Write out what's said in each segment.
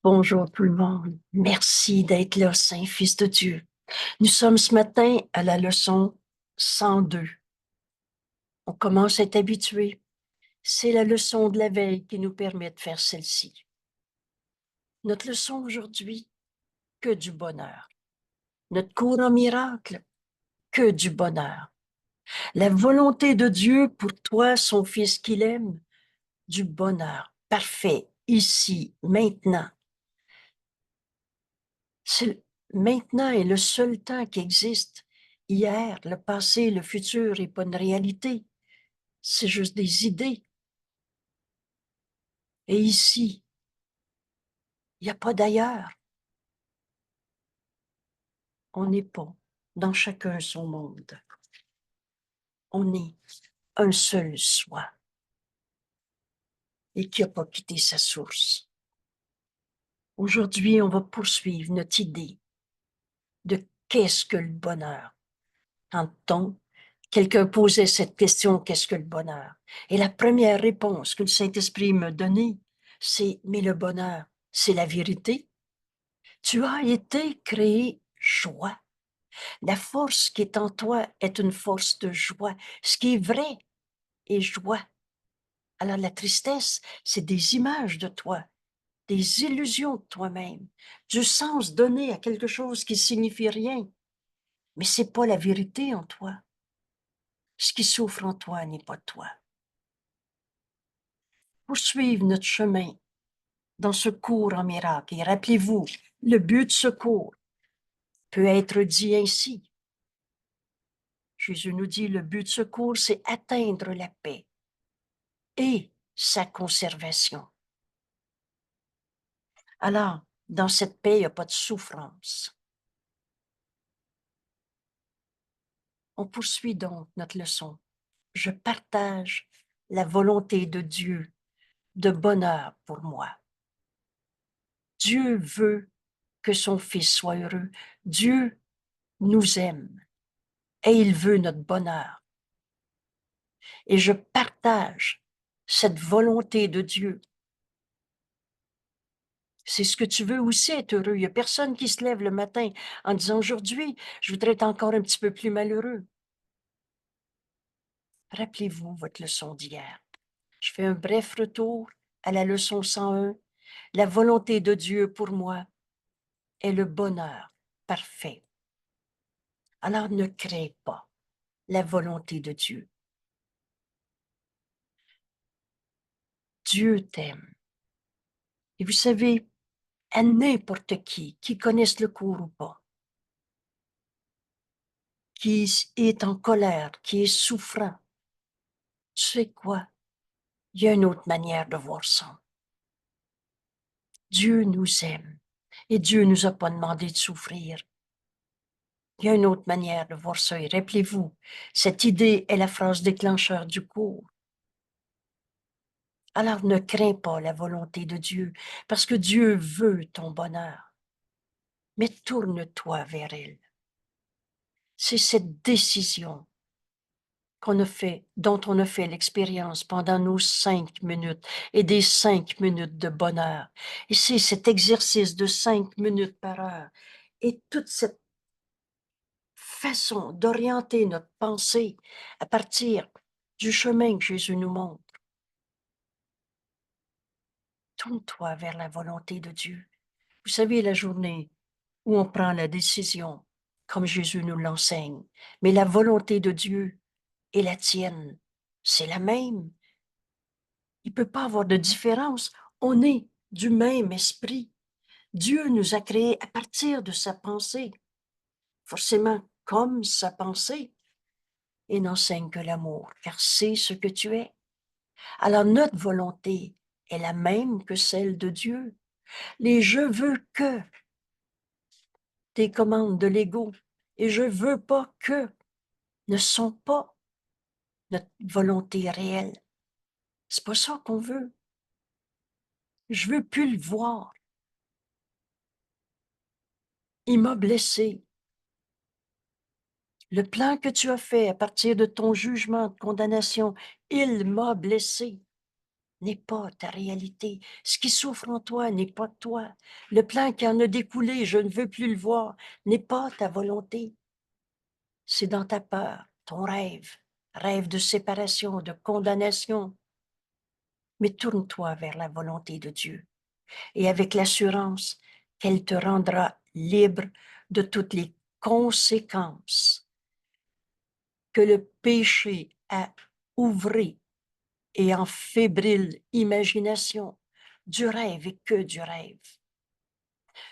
Bonjour tout le monde. Merci d'être là, Saint-Fils de Dieu. Nous sommes ce matin à la leçon 102. On commence à être habitué. C'est la leçon de la veille qui nous permet de faire celle-ci. Notre leçon aujourd'hui, que du bonheur. Notre cours en miracle, que du bonheur. La volonté de Dieu pour toi, son Fils qu'il aime, du bonheur parfait, ici, maintenant. Maintenant est le seul temps qui existe. Hier, le passé, le futur n'est pas une réalité. C'est juste des idées. Et ici, il n'y a pas d'ailleurs. On n'est pas dans chacun son monde. On est un seul soi et qui n'a pas quitté sa source. Aujourd'hui, on va poursuivre notre idée de qu'est-ce que le bonheur. Entend-on? Quelqu'un posait cette question, qu'est-ce que le bonheur? Et la première réponse que le Saint-Esprit m'a donnée, c'est, mais le bonheur, c'est la vérité. Tu as été créé joie. La force qui est en toi est une force de joie. Ce qui est vrai est joie. Alors la tristesse, c'est des images de toi, des illusions de toi-même, du sens donné à quelque chose qui signifie rien. Mais c'est pas la vérité en toi. Ce qui souffre en toi n'est pas toi. Poursuivre notre chemin dans ce cours en miracle. Et rappelez-vous, le but de ce cours peut être dit ainsi. Jésus nous dit, le but de ce cours, c'est atteindre la paix et sa conservation. Alors, dans cette paix, il n'y a pas de souffrance. On poursuit donc notre leçon. Je partage la volonté de Dieu de bonheur pour moi. Dieu veut que son Fils soit heureux. Dieu nous aime et il veut notre bonheur. Et je partage cette volonté de Dieu. C'est ce que tu veux aussi, être heureux. Il n'y a personne qui se lève le matin en disant, aujourd'hui, je voudrais être encore un petit peu plus malheureux. Rappelez-vous votre leçon d'hier. Je fais un bref retour à la leçon 101. La volonté de Dieu pour moi est le bonheur parfait. Alors ne crée pas la volonté de Dieu. Dieu t'aime. Et vous savez, à n'importe qui connaisse le cours ou pas, qui est en colère, qui est souffrant, tu sais quoi? Il y a une autre manière de voir ça. Dieu nous aime et Dieu ne nous a pas demandé de souffrir. Il y a une autre manière de voir ça. Et rappelez-vous, cette idée est la phrase déclencheur du cours. Alors ne crains pas la volonté de Dieu, parce que Dieu veut ton bonheur. Mais tourne-toi vers elle. C'est cette décision dont on a fait l'expérience pendant nos 5 minutes et des 5 minutes de bonheur. Et c'est cet exercice de 5 minutes par heure et toute cette façon d'orienter notre pensée à partir du chemin que Jésus nous montre. Tourne-toi vers la volonté de Dieu. Vous savez, la journée où on prend la décision, comme Jésus nous l'enseigne, mais la volonté de Dieu et la tienne, c'est la même. Il ne peut pas avoir de différence. On est du même esprit. Dieu nous a créés à partir de sa pensée, forcément comme sa pensée, et n'enseigne que l'amour, car c'est ce que tu es. Alors notre volonté est la même que celle de Dieu. Les je veux que, tes commandes de l'ego, et je veux pas que, ne sont pas notre volonté réelle. C'est pas ça qu'on veut. Je veux plus le voir. Il m'a blessé. Le plan que tu as fait à partir de ton jugement de condamnation, il m'a blessé. n'est pas ta réalité. Ce qui souffre en toi n'est pas toi. Le plan qui en a découlé, je ne veux plus le voir, n'est pas ta volonté. C'est dans ta peur, ton rêve, rêve de séparation, de condamnation. Mais tourne-toi vers la volonté de Dieu et avec l'assurance qu'elle te rendra libre de toutes les conséquences que le péché a ouvrées et en fébrile imagination du rêve et que du rêve.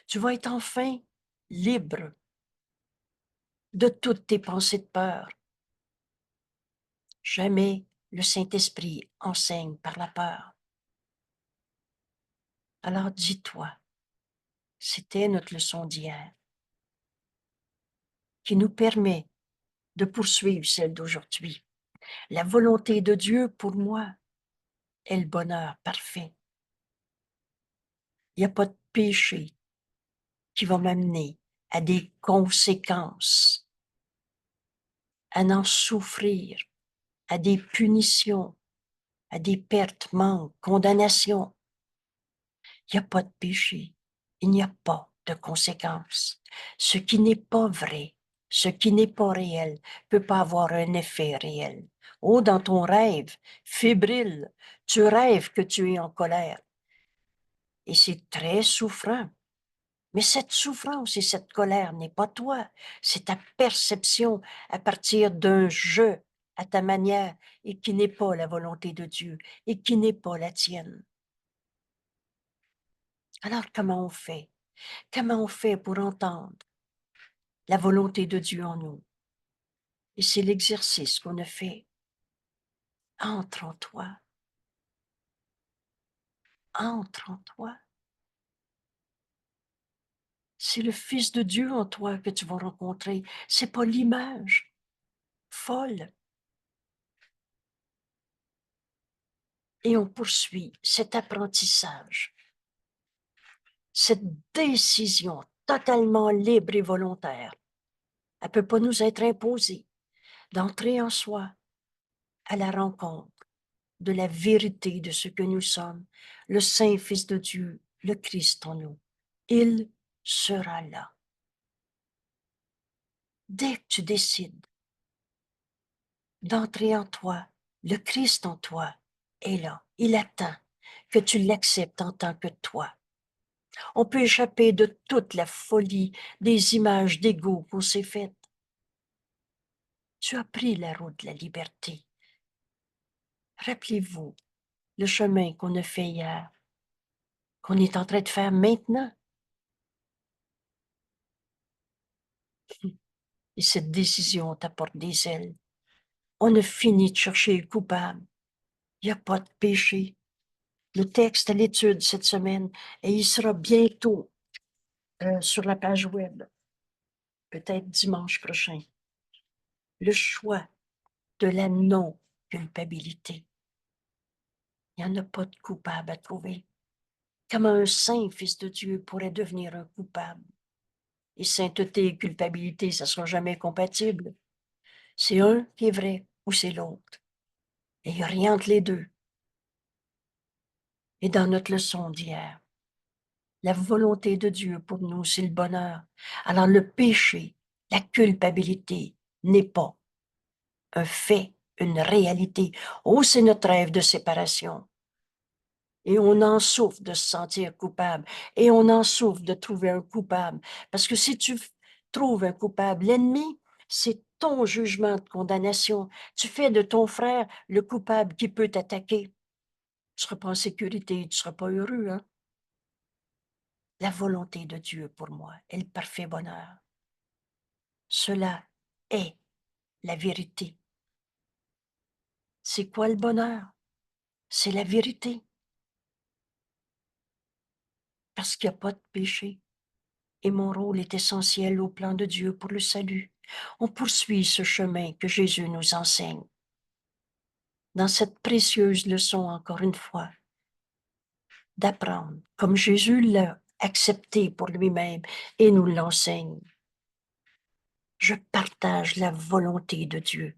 Tu vas être enfin libre de toutes tes pensées de peur. Jamais le Saint-Esprit enseigne par la peur. Alors dis-toi, c'était notre leçon d'hier, qui nous permet de poursuivre celle d'aujourd'hui. La volonté de Dieu pour moi est le bonheur parfait. Il n'y a pas de péché qui va m'amener à des conséquences, à n'en souffrir, à des punitions, à des pertes, manques, condamnations. Il n'y a pas de péché. Il n'y a pas de conséquences. Ce qui n'est pas vrai, ce qui n'est pas réel, peut pas avoir un effet réel. Oh, dans ton rêve fébrile, tu rêves que tu es en colère. Et c'est très souffrant. Mais cette souffrance et cette colère n'est pas toi. C'est ta perception à partir d'un jeu à ta manière et qui n'est pas la volonté de Dieu et qui n'est pas la tienne. Alors, comment on fait? Comment on fait pour entendre la volonté de Dieu en nous? Et c'est l'exercice qu'on a fait. Entre en toi. Entre en toi. C'est le Fils de Dieu en toi que tu vas rencontrer. C'est pas l'image folle. Et on poursuit cet apprentissage, cette décision totalement libre et volontaire. Elle ne peut pas nous être imposée d'entrer en soi à la rencontre de la vérité de ce que nous sommes, le Saint Fils de Dieu, le Christ en nous. Il sera là. Dès que tu décides d'entrer en toi, le Christ en toi est là. Il attend que tu l'acceptes en tant que toi. On peut échapper de toute la folie des images d'ego qu'on s'est faites. Tu as pris la route de la liberté. Rappelez-vous le chemin qu'on a fait hier, qu'on est en train de faire maintenant. Et cette décision t'apporte des ailes. On a fini de chercher le coupable. Il n'y a pas de péché. Le texte à l'étude cette semaine, et il sera bientôt sur la page web, peut-être dimanche prochain. Le choix de la non-culpabilité. Il n'y en a pas de coupable à trouver. Comment un saint fils de Dieu pourrait devenir un coupable? Et sainteté et culpabilité, ça ne sera jamais compatible. C'est un qui est vrai ou c'est l'autre. Et il n'y a rien entre les deux. Et dans notre leçon d'hier, la volonté de Dieu pour nous, c'est le bonheur. Alors le péché, la culpabilité n'est pas un fait, une réalité. Oh, c'est notre rêve de séparation. Et on en souffre de se sentir coupable. Et on en souffre de trouver un coupable. Parce que si tu trouves un coupable, l'ennemi, c'est ton jugement de condamnation. Tu fais de ton frère le coupable qui peut t'attaquer. Tu ne seras pas en sécurité, tu ne seras pas heureux. Hein? La volonté de Dieu pour moi est le parfait bonheur. Cela est la vérité. C'est quoi le bonheur? C'est la vérité. Parce qu'il n'y a pas de péché. Et mon rôle est essentiel au plan de Dieu pour le salut. On poursuit ce chemin que Jésus nous enseigne. Dans cette précieuse leçon, encore une fois, d'apprendre, comme Jésus l'a accepté pour lui-même et nous l'enseigne. Je partage la volonté de Dieu.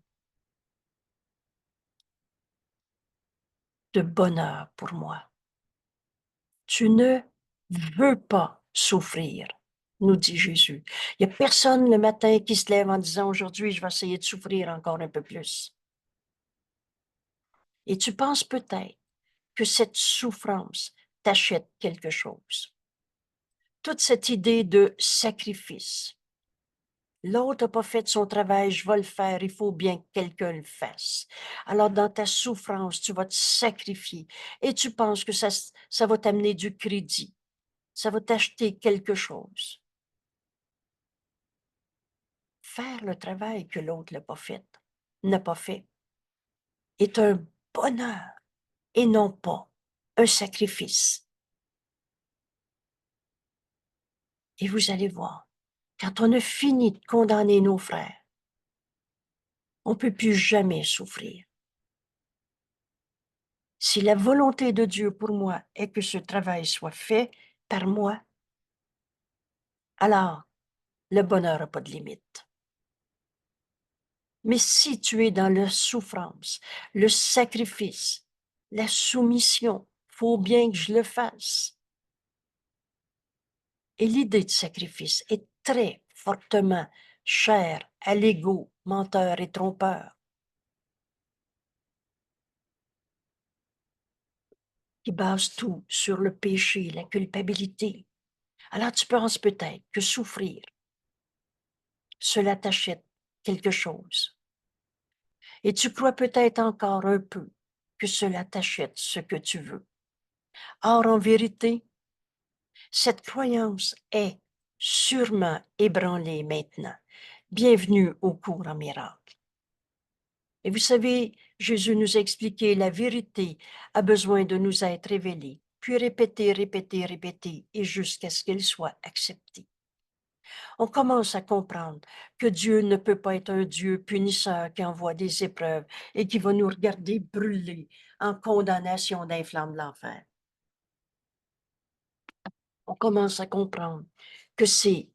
de bonheur pour moi. Tu ne veux pas souffrir, nous dit Jésus. Il n'y a personne le matin qui se lève en disant aujourd'hui, je vais essayer de souffrir encore un peu plus. Et tu penses peut-être que cette souffrance t'achète quelque chose. Toute cette idée de sacrifice. L'autre n'a pas fait son travail, je vais le faire, il faut bien que quelqu'un le fasse. Alors, dans ta souffrance, tu vas te sacrifier et tu penses que ça va t'amener du crédit, ça va t'acheter quelque chose. Faire le travail que l'autre n'a pas fait, est un bonheur et non pas un sacrifice. Et vous allez voir, quand on a fini de condamner nos frères, on ne peut plus jamais souffrir. Si la volonté de Dieu pour moi est que ce travail soit fait par moi, alors le bonheur n'a pas de limite. Mais si tu es dans la souffrance, le sacrifice, la soumission, faut bien que je le fasse. Et l'idée de sacrifice est très fortement chère à l'ego menteur et trompeur, qui base tout sur le péché, la culpabilité. Alors tu penses peut-être que souffrir, cela t'achète quelque chose. Et tu crois peut-être encore un peu que cela t'achète ce que tu veux. Or, en vérité, cette croyance est sûrement ébranlée maintenant. Bienvenue au cours en miracle. Et vous savez, Jésus nous a expliqué la vérité a besoin de nous être révélée, puis répétée, répétée, répétée, et jusqu'à ce qu'elle soit acceptée. On commence à comprendre que Dieu ne peut pas être un Dieu punisseur qui envoie des épreuves et qui va nous regarder brûler en condamnation d'un flamme de l'enfer. On commence à comprendre que c'est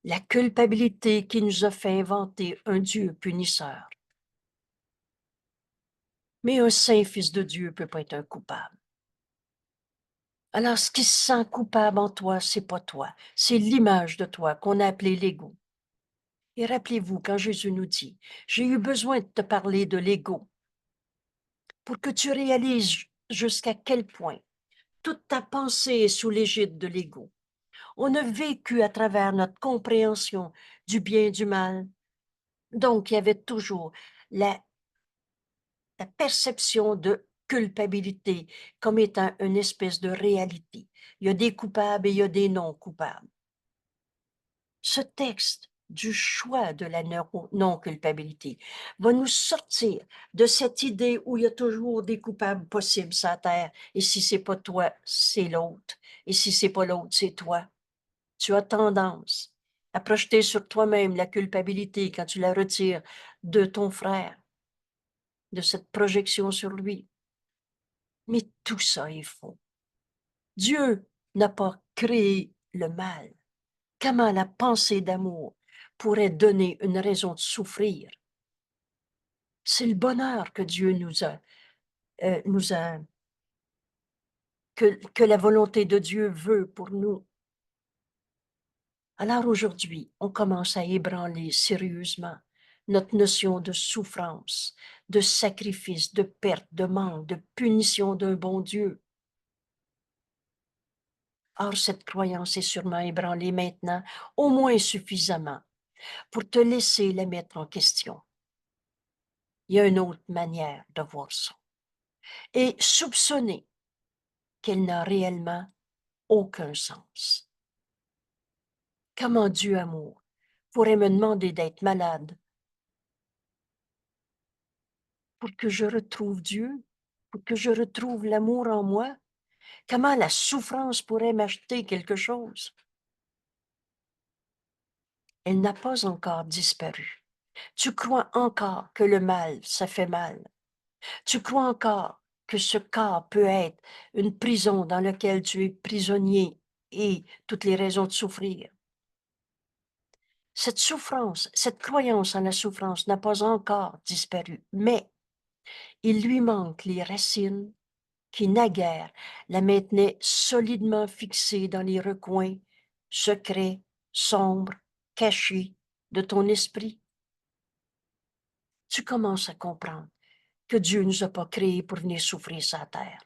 la culpabilité qui nous a fait inventer un Dieu punisseur. Mais un saint fils de Dieu ne peut pas être un coupable. Alors, ce qui se sent coupable en toi, c'est pas toi. C'est l'image de toi qu'on a appelée l'ego. Et rappelez-vous, quand Jésus nous dit, j'ai eu besoin de te parler de l'ego pour que tu réalises jusqu'à quel point toute ta pensée est sous l'égide de l'ego. On a vécu à travers notre compréhension du bien et du mal. Donc, il y avait toujours la perception de culpabilité comme étant une espèce de réalité. Il y a des coupables et il y a des non-coupables. Ce texte du choix de la non-culpabilité va nous sortir de cette idée où il y a toujours des coupables possibles sur la terre, et si c'est pas toi, c'est l'autre, et si c'est pas l'autre, c'est toi. Tu as tendance à projeter sur toi-même la culpabilité quand tu la retires de ton frère, de cette projection sur lui. Mais tout ça est faux. Dieu n'a pas créé le mal. Comment la pensée d'amour pourrait donner une raison de souffrir? C'est le bonheur que Dieu que la volonté de Dieu veut pour nous. Alors aujourd'hui, on commence à ébranler sérieusement notre notion de souffrance, de sacrifice, de perte, de manque, de punition d'un bon Dieu. Or, cette croyance est sûrement ébranlée maintenant, au moins suffisamment, pour te laisser la mettre en question. Il y a une autre manière de voir ça. Et soupçonner qu'elle n'a réellement aucun sens. Comment Dieu amour pourrait me demander d'être malade pour que je retrouve Dieu, pour que je retrouve l'amour en moi? Comment la souffrance pourrait m'acheter quelque chose? Elle n'a pas encore disparu. Tu crois encore que le mal, ça fait mal. Tu crois encore que ce corps peut être une prison dans laquelle tu es prisonnier et toutes les raisons de souffrir. Cette souffrance, cette croyance en la souffrance n'a pas encore disparu, mais Il lui manque les racines qui naguère la maintenaient solidement fixée dans les recoins secrets, sombres, cachés de ton esprit. Tu commences à comprendre que Dieu ne nous a pas créés pour venir souffrir sur la terre,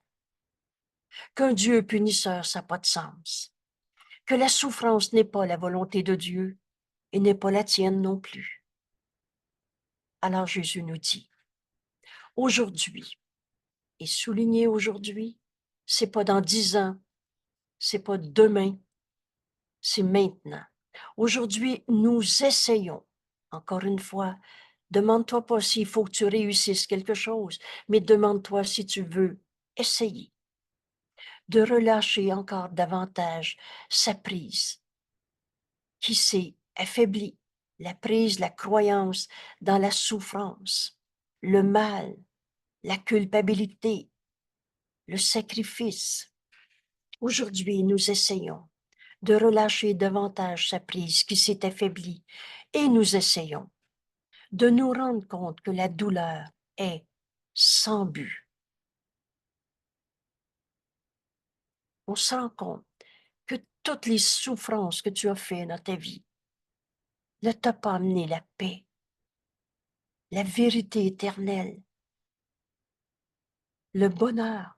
qu'un Dieu punisseur, ça n'a pas de sens, que la souffrance n'est pas la volonté de Dieu et n'est pas la tienne non plus. Alors Jésus nous dit, aujourd'hui, et souligner aujourd'hui, c'est pas dans 10 ans, c'est pas demain, c'est maintenant. Aujourd'hui, nous essayons, encore une fois, demande-toi pas s'il faut que tu réussisses quelque chose, mais demande-toi si tu veux essayer de relâcher encore davantage sa prise qui s'est affaiblie, la prise, la croyance dans la souffrance, le mal, la culpabilité, le sacrifice. Aujourd'hui, nous essayons de relâcher davantage sa prise qui s'est affaiblie et nous essayons de nous rendre compte que la douleur est sans but. On se rend compte que toutes les souffrances que tu as faites dans ta vie ne t'ont pas amené la paix, la vérité éternelle, le bonheur.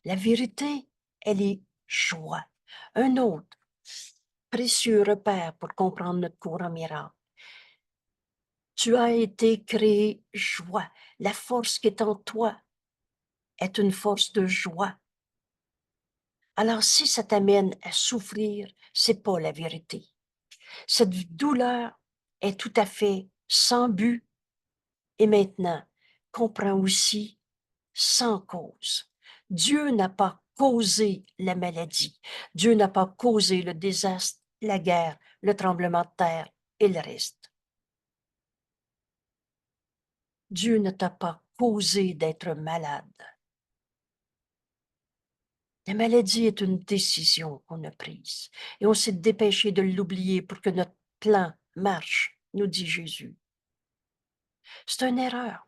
La vérité, elle est joie. Un autre précieux repère pour comprendre notre cours en miracle. Tu as été créé joie. La force qui est en toi est une force de joie. Alors, si ça t'amène à souffrir, c'est pas la vérité. Cette douleur est tout à fait sans but et maintenant, comprends aussi sans cause. Dieu n'a pas causé la maladie. Dieu n'a pas causé le désastre, la guerre, le tremblement de terre et le reste. Dieu ne t'a pas causé d'être malade. La maladie est une décision qu'on a prise et on s'est dépêché de l'oublier pour que notre plan marche, nous dit Jésus. C'est une erreur,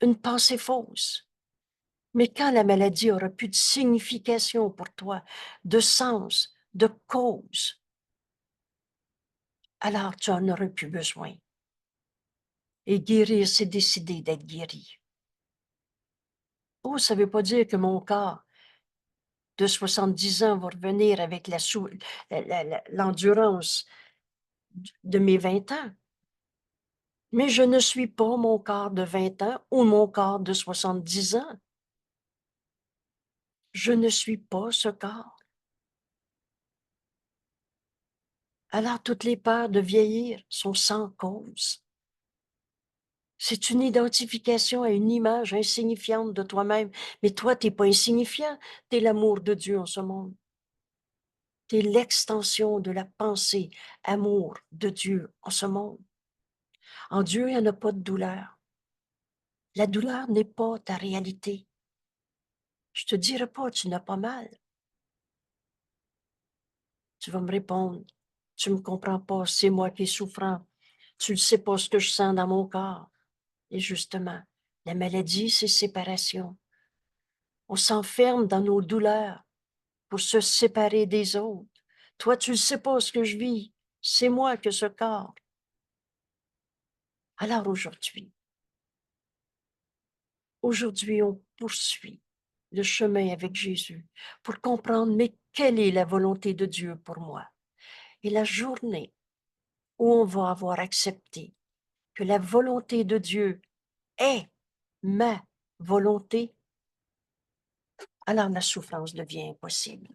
une pensée fausse. Mais quand la maladie aura plus de signification pour toi, de sens, de cause, alors tu en auras plus besoin. Et guérir, c'est décider d'être guéri. Oh, ça ne veut pas dire que mon corps de 70 ans va revenir avec l'endurance de mes 20 ans. Mais je ne suis pas mon corps de 20 ans ou mon corps de 70 ans. Je ne suis pas ce corps. Alors toutes les peurs de vieillir sont sans cause. C'est une identification à une image insignifiante de toi-même. Mais toi, tu n'es pas insignifiant, tu es l'amour de Dieu en ce monde. Tu es l'extension de la pensée, amour de Dieu en ce monde. En Dieu, il n'y en a pas de douleur. La douleur n'est pas ta réalité. Je te dirai pas, tu n'as pas mal. Tu vas me répondre, tu me comprends pas, c'est moi qui est souffrant. Tu ne sais pas ce que je sens dans mon corps. Et justement, la maladie, c'est séparation. On s'enferme dans nos douleurs pour se séparer des autres. Toi, tu ne sais pas ce que je vis. C'est moi que ce corps. Alors aujourd'hui, on poursuit le chemin avec Jésus pour comprendre, mais quelle est la volonté de Dieu pour moi? Et la journée où on va avoir accepté que la volonté de Dieu est ma volonté, alors la souffrance devient impossible.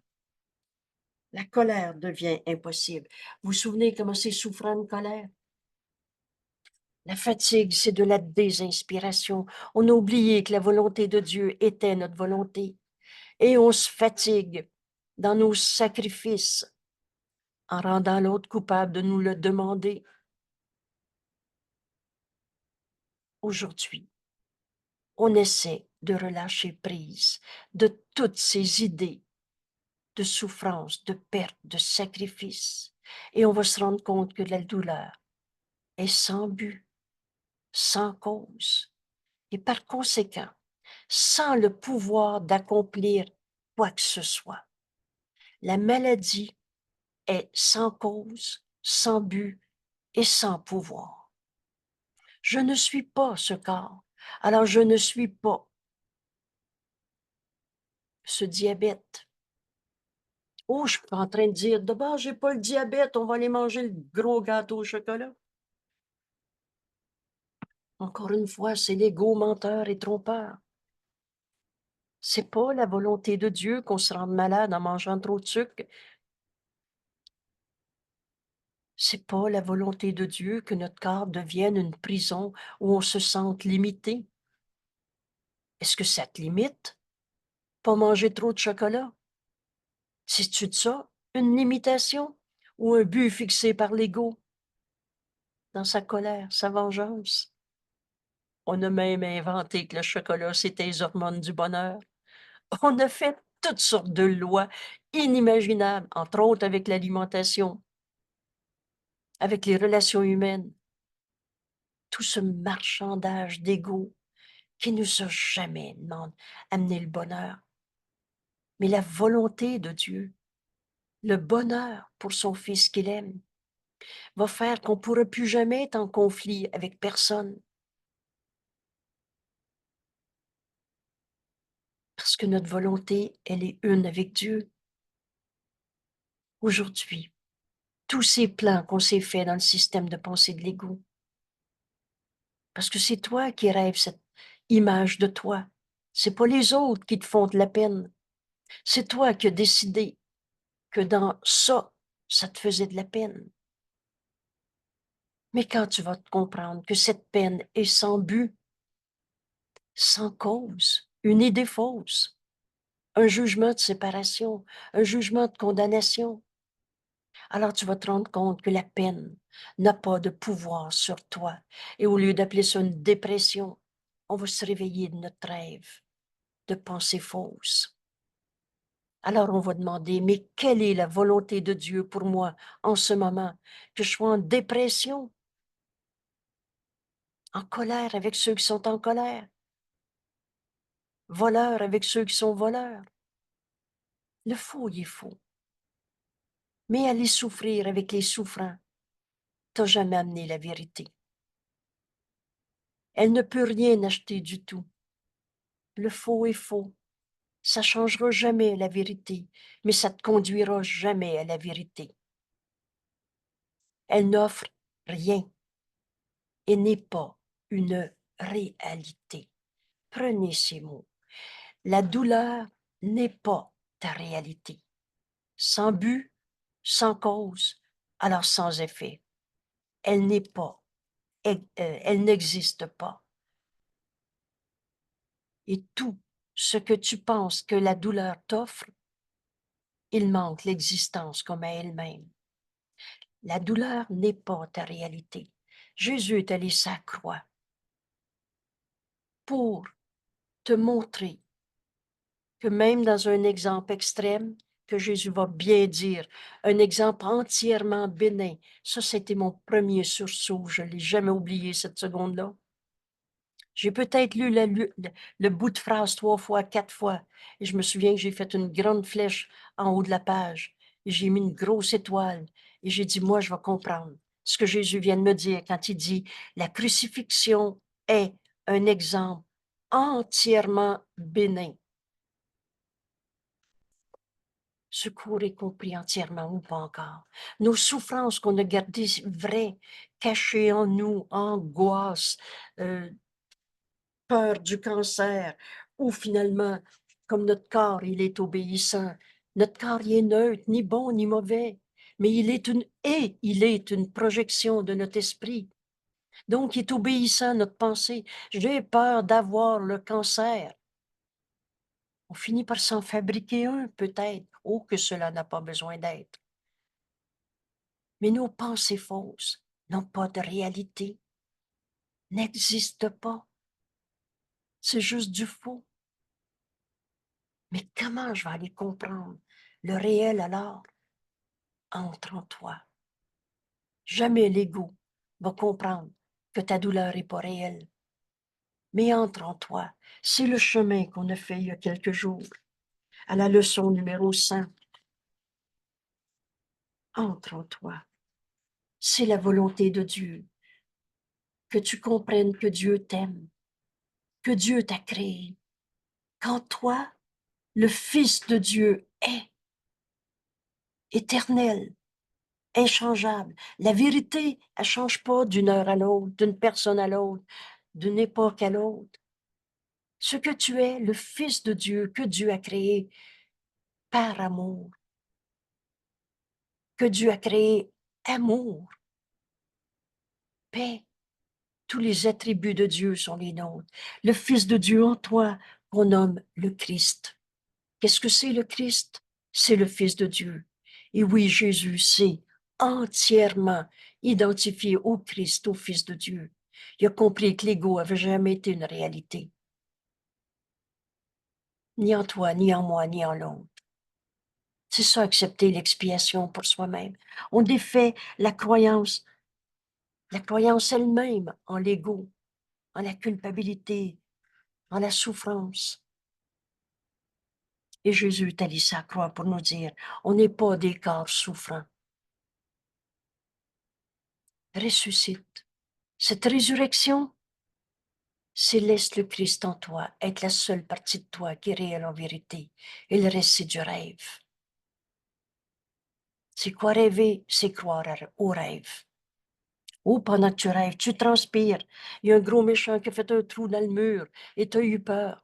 La colère devient impossible. Vous vous souvenez comment c'est souffrant une colère? La fatigue, c'est de la désinspiration. On a oublié que la volonté de Dieu était notre volonté. Et on se fatigue dans nos sacrifices en rendant l'autre coupable de nous le demander. Aujourd'hui, on essaie de relâcher prise de toutes ces idées de souffrance, de perte, de sacrifice. Et on va se rendre compte que la douleur est sans but, sans cause. et par conséquent, sans le pouvoir d'accomplir quoi que ce soit. La maladie est sans cause, sans but et sans pouvoir. Je ne suis pas ce corps, alors je ne suis pas ce diabète. Oh, je suis pas en train de dire, d'abord, j'ai pas le diabète, on va aller manger le gros gâteau au chocolat. Encore une fois, c'est l'ego menteur et trompeur. C'est pas la volonté de Dieu qu'on se rende malade en mangeant trop de sucre. C'est pas la volonté de Dieu que notre corps devienne une prison où on se sente limité. Est-ce que ça te limite? Pas manger trop de chocolat? C'est-tu de ça? Une limitation? Ou un but fixé par l'ego dans sa colère, sa vengeance? On a même inventé que le chocolat, c'était les hormones du bonheur. On a fait toutes sortes de lois inimaginables, entre autres avec l'alimentation, avec les relations humaines. Tout ce marchandage d'ego qui nous a jamais amené le bonheur. Mais la volonté de Dieu, le bonheur pour son Fils qu'il aime, va faire qu'on ne pourra plus jamais être en conflit avec personne. Parce que notre volonté, elle est une avec Dieu. Aujourd'hui, tous ces plans qu'on s'est faits dans le système de pensée de l'ego, parce que c'est toi qui rêves cette image de toi. C'est pas les autres qui te font de la peine. C'est toi qui as décidé que dans ça, ça te faisait de la peine. Mais quand tu vas te comprendre que cette peine est sans but, sans cause, une idée fausse, un jugement de séparation, un jugement de condamnation, alors tu vas te rendre compte que la peine n'a pas de pouvoir sur toi. Et au lieu d'appeler ça une dépression, on va se réveiller de notre rêve de pensée fausse. Alors on va demander, mais quelle est la volonté de Dieu pour moi en ce moment? Que je sois en dépression, en colère avec ceux qui sont en colère, voleur avec ceux qui sont voleurs. Le faux, il est faux. Mais aller souffrir avec les souffrants, t'as jamais amené la vérité. Elle ne peut rien acheter du tout. Le faux est faux. Ça changera jamais la vérité, mais ça te conduira jamais à la vérité. Elle n'offre rien et n'est pas une réalité. Prenez ces mots. La douleur n'est pas ta réalité. Sans but, sans cause, alors sans effet. Elle n'est pas, elle n'existe pas. Et tout ce que tu penses que la douleur t'offre, il manque l'existence comme à elle-même. La douleur n'est pas ta réalité. Jésus est allé sa croix pour te montrer que même dans un exemple extrême, que Jésus va bien dire, un exemple entièrement bénin, ça c'était mon premier sursaut, je ne l'ai jamais oublié cette seconde-là. J'ai peut-être lu le bout de phrase 3 fois, 4 fois, et je me souviens que j'ai fait une grande flèche en haut de la page, et j'ai mis une grosse étoile, et j'ai dit, moi, je vais comprendre ce que Jésus vient de me dire quand il dit, la crucifixion est un exemple entièrement bénin. Secours est compris entièrement ou pas encore. Nos souffrances qu'on a gardées vraies, cachées en nous, angoisse, peur du cancer, ou finalement, comme notre corps, il est obéissant. Notre corps, il est neutre, ni bon ni mauvais, mais il est une projection de notre esprit. Donc, il est obéissant à notre pensée. J'ai peur d'avoir le cancer. On finit par s'en fabriquer un, peut-être. Oh, que cela n'a pas besoin d'être. Mais nos pensées fausses n'ont pas de réalité, n'existent pas. C'est juste du faux. Mais comment je vais aller comprendre le réel alors entre en toi? Jamais l'ego va comprendre que ta douleur n'est pas réelle. mais entre en toi. C'est le chemin qu'on a fait il y a quelques jours, à la leçon numéro 100. Entre en toi. C'est la volonté de Dieu, que tu comprennes que Dieu t'aime, que Dieu t'a créé. Qu'en toi, le Fils de Dieu est éternel, inchangeable. La vérité, elle change pas d'une heure à l'autre, d'une personne à l'autre, d'une époque à l'autre. Ce que tu es, le Fils de Dieu, que Dieu a créé par amour, que Dieu a créé amour, paix. Tous les attributs de Dieu sont les nôtres. Le Fils de Dieu en toi, qu'on nomme le Christ. Qu'est-ce que c'est le Christ? C'est le Fils de Dieu. Et oui, Jésus s'est entièrement identifié au Christ, au Fils de Dieu. Il a compris que l'ego avait jamais été une réalité. Ni en toi, ni en moi, ni en l'autre. C'est ça, accepter l'expiation pour soi-même. On défait la croyance elle-même en l'ego, en la culpabilité, en la souffrance. Et Jésus est allé sa croix pour nous dire, on n'est pas des corps souffrants. Ressuscite. Cette résurrection, c'est laisse le Christ en toi, être la seule partie de toi qui est réelle en vérité. Et le reste, c'est du rêve. C'est quoi rêver? C'est croire au rêve. Ou pendant que tu rêves, tu transpires. Il y a un gros méchant qui a fait un trou dans le mur et tu as eu peur.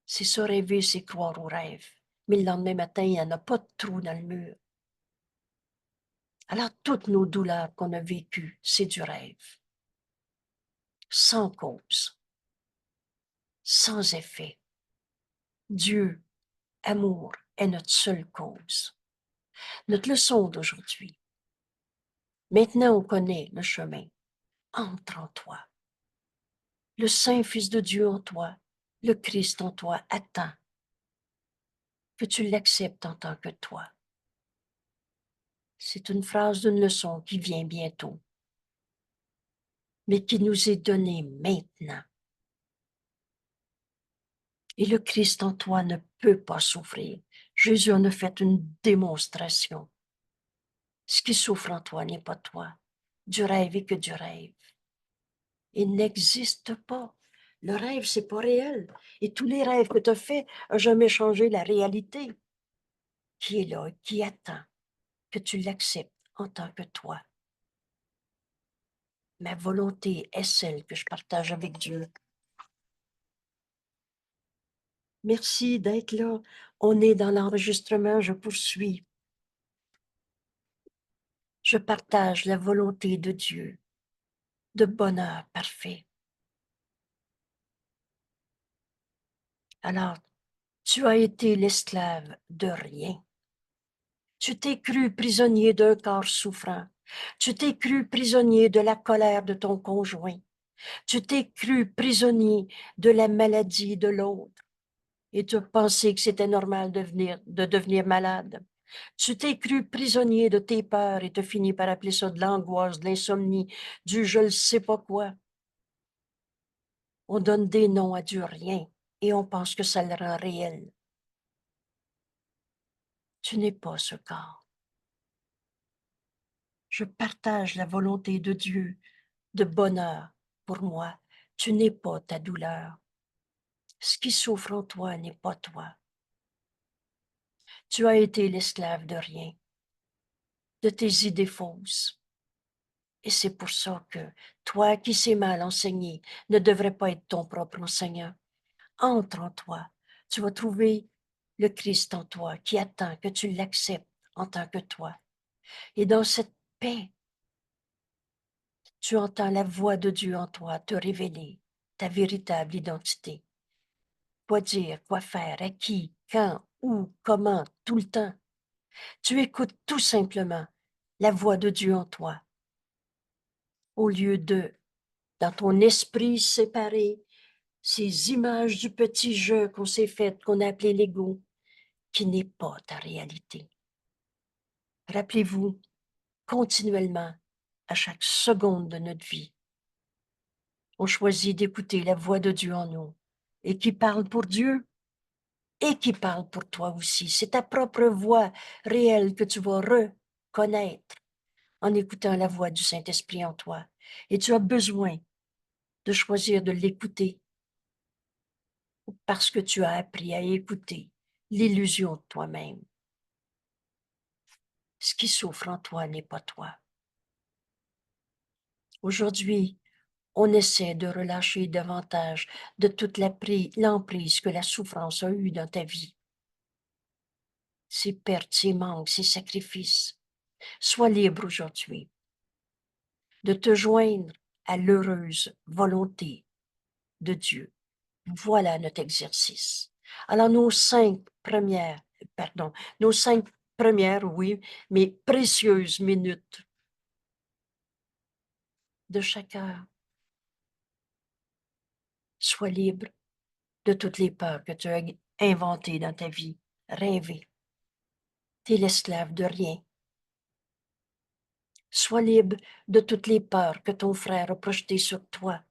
C'est ça rêver, c'est croire au rêve. Mais le lendemain matin, il n'y en a pas de trou dans le mur. Alors, toutes nos douleurs qu'on a vécues, c'est du rêve. Sans cause, sans effet. Dieu, amour, est notre seule cause. Notre leçon d'aujourd'hui. Maintenant, on connaît le chemin. Entre en toi. Le Saint-Fils de Dieu en toi, le Christ en toi attend que tu l'acceptes en tant que toi. C'est une phrase d'une leçon qui vient bientôt, mais qui nous est donnée maintenant. Et le Christ en toi ne peut pas souffrir. Jésus en a fait une démonstration. Ce qui souffre en toi n'est pas toi. Du rêve est que du rêve. Il n'existe pas. Le rêve, c'est pas réel. Et tous les rêves que tu as faits n'ont jamais changé la réalité qui est là, qui attend que tu l'acceptes en tant que toi. Ma volonté est celle que je partage avec Dieu. Merci d'être là. On est dans l'enregistrement, je poursuis. Je partage la volonté de Dieu, de bonheur parfait. Alors, tu as été l'esclave de rien. Tu t'es cru prisonnier d'un corps souffrant. Tu t'es cru prisonnier de la colère de ton conjoint. Tu t'es cru prisonnier de la maladie de l'autre. Et tu as pensé que c'était normal de devenir malade. Tu t'es cru prisonnier de tes peurs et tu finis par appeler ça de l'angoisse, de l'insomnie, du je ne sais pas quoi. On donne des noms à du rien et on pense que ça le rend réel. Tu n'es pas ce corps. Je partage la volonté de Dieu de bonheur pour moi. Tu n'es pas ta douleur. Ce qui souffre en toi n'est pas toi. Tu as été l'esclave de rien, de tes idées fausses. Et c'est pour ça que toi qui sais mal enseigner ne devrais pas être ton propre enseignant. Entre en toi. Tu vas trouver le Christ en toi qui attend que tu l'acceptes en tant que toi. Et dans cette paix, tu entends la voix de Dieu en toi te révéler ta véritable identité. Quoi dire, quoi faire, à qui, quand, où, comment, tout le temps. Tu écoutes tout simplement la voix de Dieu en toi, au lieu de, dans ton esprit séparé, ces images du petit jeu qu'on s'est fait, qu'on a appelé l'ego, qui n'est pas ta réalité. Rappelez-vous continuellement, à chaque seconde de notre vie, On choisit d'écouter la voix de Dieu en nous et qui parle pour Dieu et qui parle pour toi aussi. C'est ta propre voix réelle que tu vas reconnaître en écoutant la voix du Saint-Esprit en toi. Et tu as besoin de choisir de l'écouter parce que tu as appris à écouter l'illusion de toi-même. Ce qui souffre en toi n'est pas toi. Aujourd'hui, on essaie de relâcher davantage de toute l'emprise que la souffrance a eue dans ta vie. Ces pertes, ces manques, ces sacrifices. Sois libre aujourd'hui de te joindre à l'heureuse volonté de Dieu. Voilà notre exercice. Alors nos 5 premières, oui, mais précieuses minutes de chaque heure. Sois libre de toutes les peurs que tu as inventées dans ta vie, rêvées. Tu es l'esclave de rien. Sois libre de toutes les peurs que ton frère a projetées sur toi.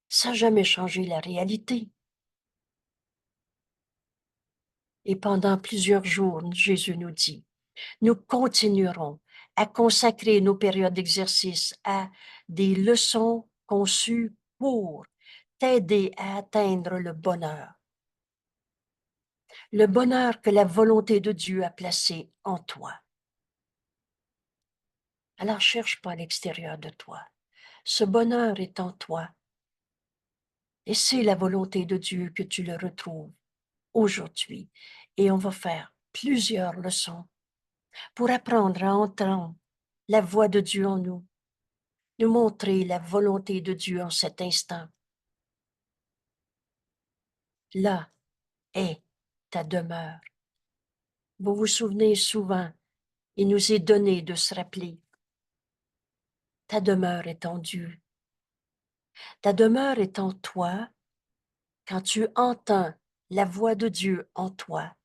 Ça n'a jamais changé la réalité. Et pendant plusieurs jours, Jésus nous dit, nous continuerons à consacrer nos périodes d'exercice à des leçons conçues pour t'aider à atteindre le bonheur. Le bonheur que la volonté de Dieu a placé en toi. Alors cherche pas à l'extérieur de toi. Ce bonheur est en toi. Et c'est la volonté de Dieu que tu le retrouves aujourd'hui. Et on va faire plusieurs leçons pour apprendre à entendre la voix de Dieu en nous, nous montrer la volonté de Dieu en cet instant. Là est ta demeure. Vous vous souvenez souvent, il nous est donné de se rappeler, ta demeure est en Dieu. Ta demeure est en toi quand tu entends la voix de Dieu en toi,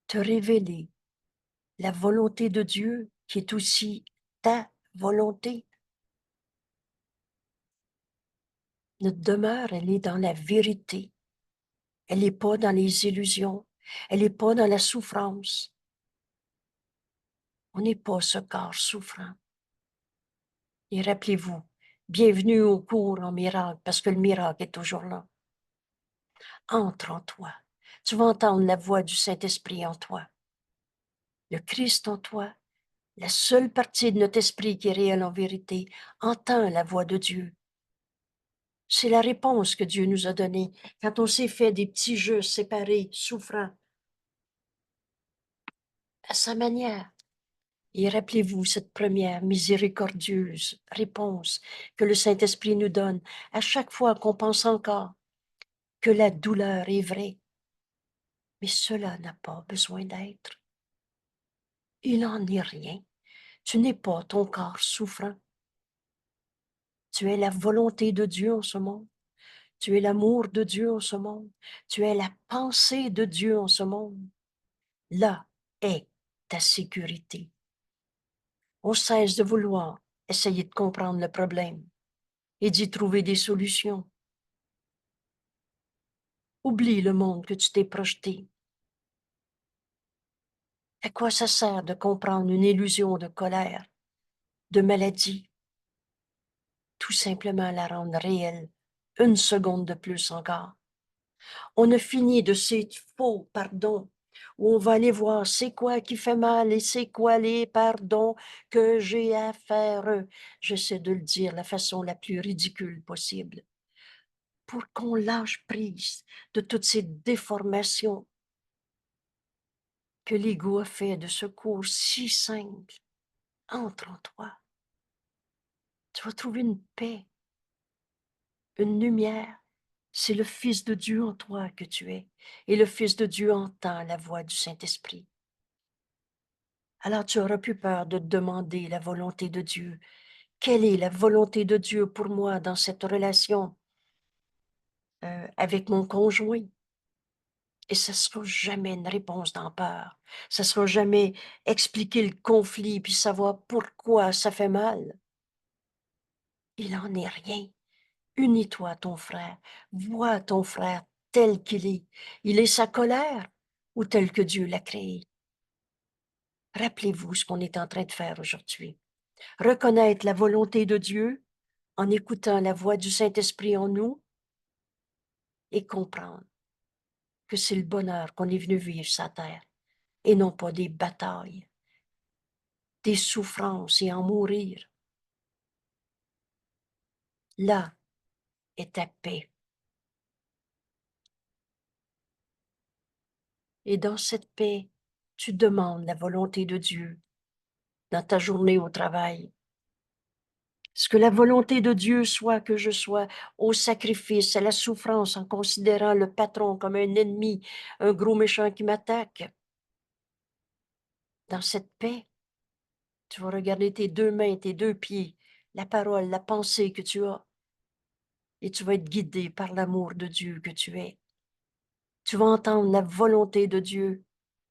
te révéler la volonté de Dieu qui est aussi ta volonté. Notre demeure, elle est dans la vérité. Elle n'est pas dans les illusions. Elle n'est pas dans la souffrance. On n'est pas ce corps souffrant. Et rappelez-vous, bienvenue au cours en miracle, parce que le miracle est toujours là. Entre en toi. Tu vas entendre la voix du Saint-Esprit en toi. Le Christ en toi, la seule partie de notre esprit qui est réelle en vérité, entend la voix de Dieu. C'est la réponse que Dieu nous a donnée quand on s'est fait des petits jeux séparés, souffrants, à sa manière. Et rappelez-vous cette première miséricordieuse réponse que le Saint-Esprit nous donne à chaque fois qu'on pense encore que la douleur est vraie. Mais cela n'a pas besoin d'être. Il n'en est rien. Tu n'es pas ton corps souffrant. Tu es la volonté de Dieu en ce monde. Tu es l'amour de Dieu en ce monde. Tu es la pensée de Dieu en ce monde. Là est ta sécurité. On cesse de vouloir essayer de comprendre le problème et d'y trouver des solutions. Oublie le monde que tu t'es projeté. À quoi ça sert de comprendre une illusion de colère, de maladie? Tout simplement la rendre réelle, une seconde de plus encore. On a fini de ces faux pardons où on va aller voir c'est quoi qui fait mal et c'est quoi les pardons que j'ai à faire. J'essaie de le dire de la façon la plus ridicule possible pour qu'on lâche prise de toutes ces déformations que l'ego a fait de ce cours si simple. Entre en toi. Tu vas trouver une paix, une lumière. C'est le Fils de Dieu en toi que tu es. Et le Fils de Dieu entend la voix du Saint-Esprit. Alors tu auras plus peur de te demander la volonté de Dieu. Quelle est la volonté de Dieu pour moi dans cette relation avec mon conjoint? Et ça ne sera jamais une réponse dans peur. Ça ne sera jamais expliquer le conflit puis savoir pourquoi ça fait mal. Il n'en est rien. Unis-toi à ton frère. Vois ton frère tel qu'il est. Il est sa colère ou tel que Dieu l'a créé. Rappelez-vous ce qu'on est en train de faire aujourd'hui. Reconnaître la volonté de Dieu en écoutant la voix du Saint-Esprit en nous et comprendre que c'est le bonheur qu'on est venu vivre sur la terre et non pas des batailles, des souffrances et en mourir. Là est ta paix. Et dans cette paix, tu demandes la volonté de Dieu dans ta journée au travail. Ce que la volonté de Dieu soit que je sois au sacrifice, à la souffrance, en considérant le patron comme un ennemi, un gros méchant qui m'attaque. Dans cette paix, tu vas regarder tes deux mains, tes deux pieds, la parole, la pensée que tu as, et tu vas être guidé par l'amour de Dieu que tu es. Tu vas entendre la volonté de Dieu.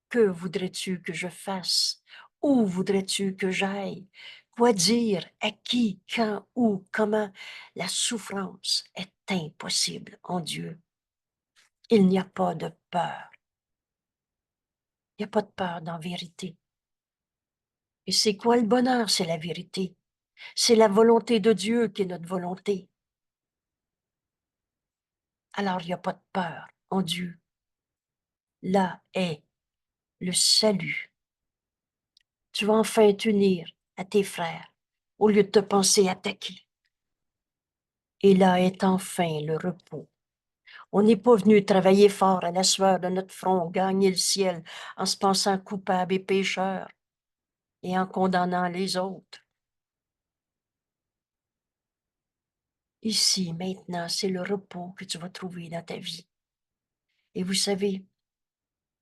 Que voudrais-tu que je fasse? Où voudrais-tu que j'aille? Quoi dire? À qui? Quand? Où? Comment? La souffrance est impossible en Dieu. Il n'y a pas de peur. Il n'y a pas de peur dans la vérité. Et c'est quoi le bonheur? C'est la vérité. C'est la volonté de Dieu qui est notre volonté. Alors il n'y a pas de peur en Dieu. Là est le salut. Tu vas enfin t'unir à tes frères au lieu de te penser attaqué. Et là est enfin le repos. On n'est pas venu travailler fort à la sueur de notre front, gagner le ciel en se pensant coupable et pécheur et en condamnant les autres. Ici, maintenant, c'est le repos que tu vas trouver dans ta vie. Et vous savez,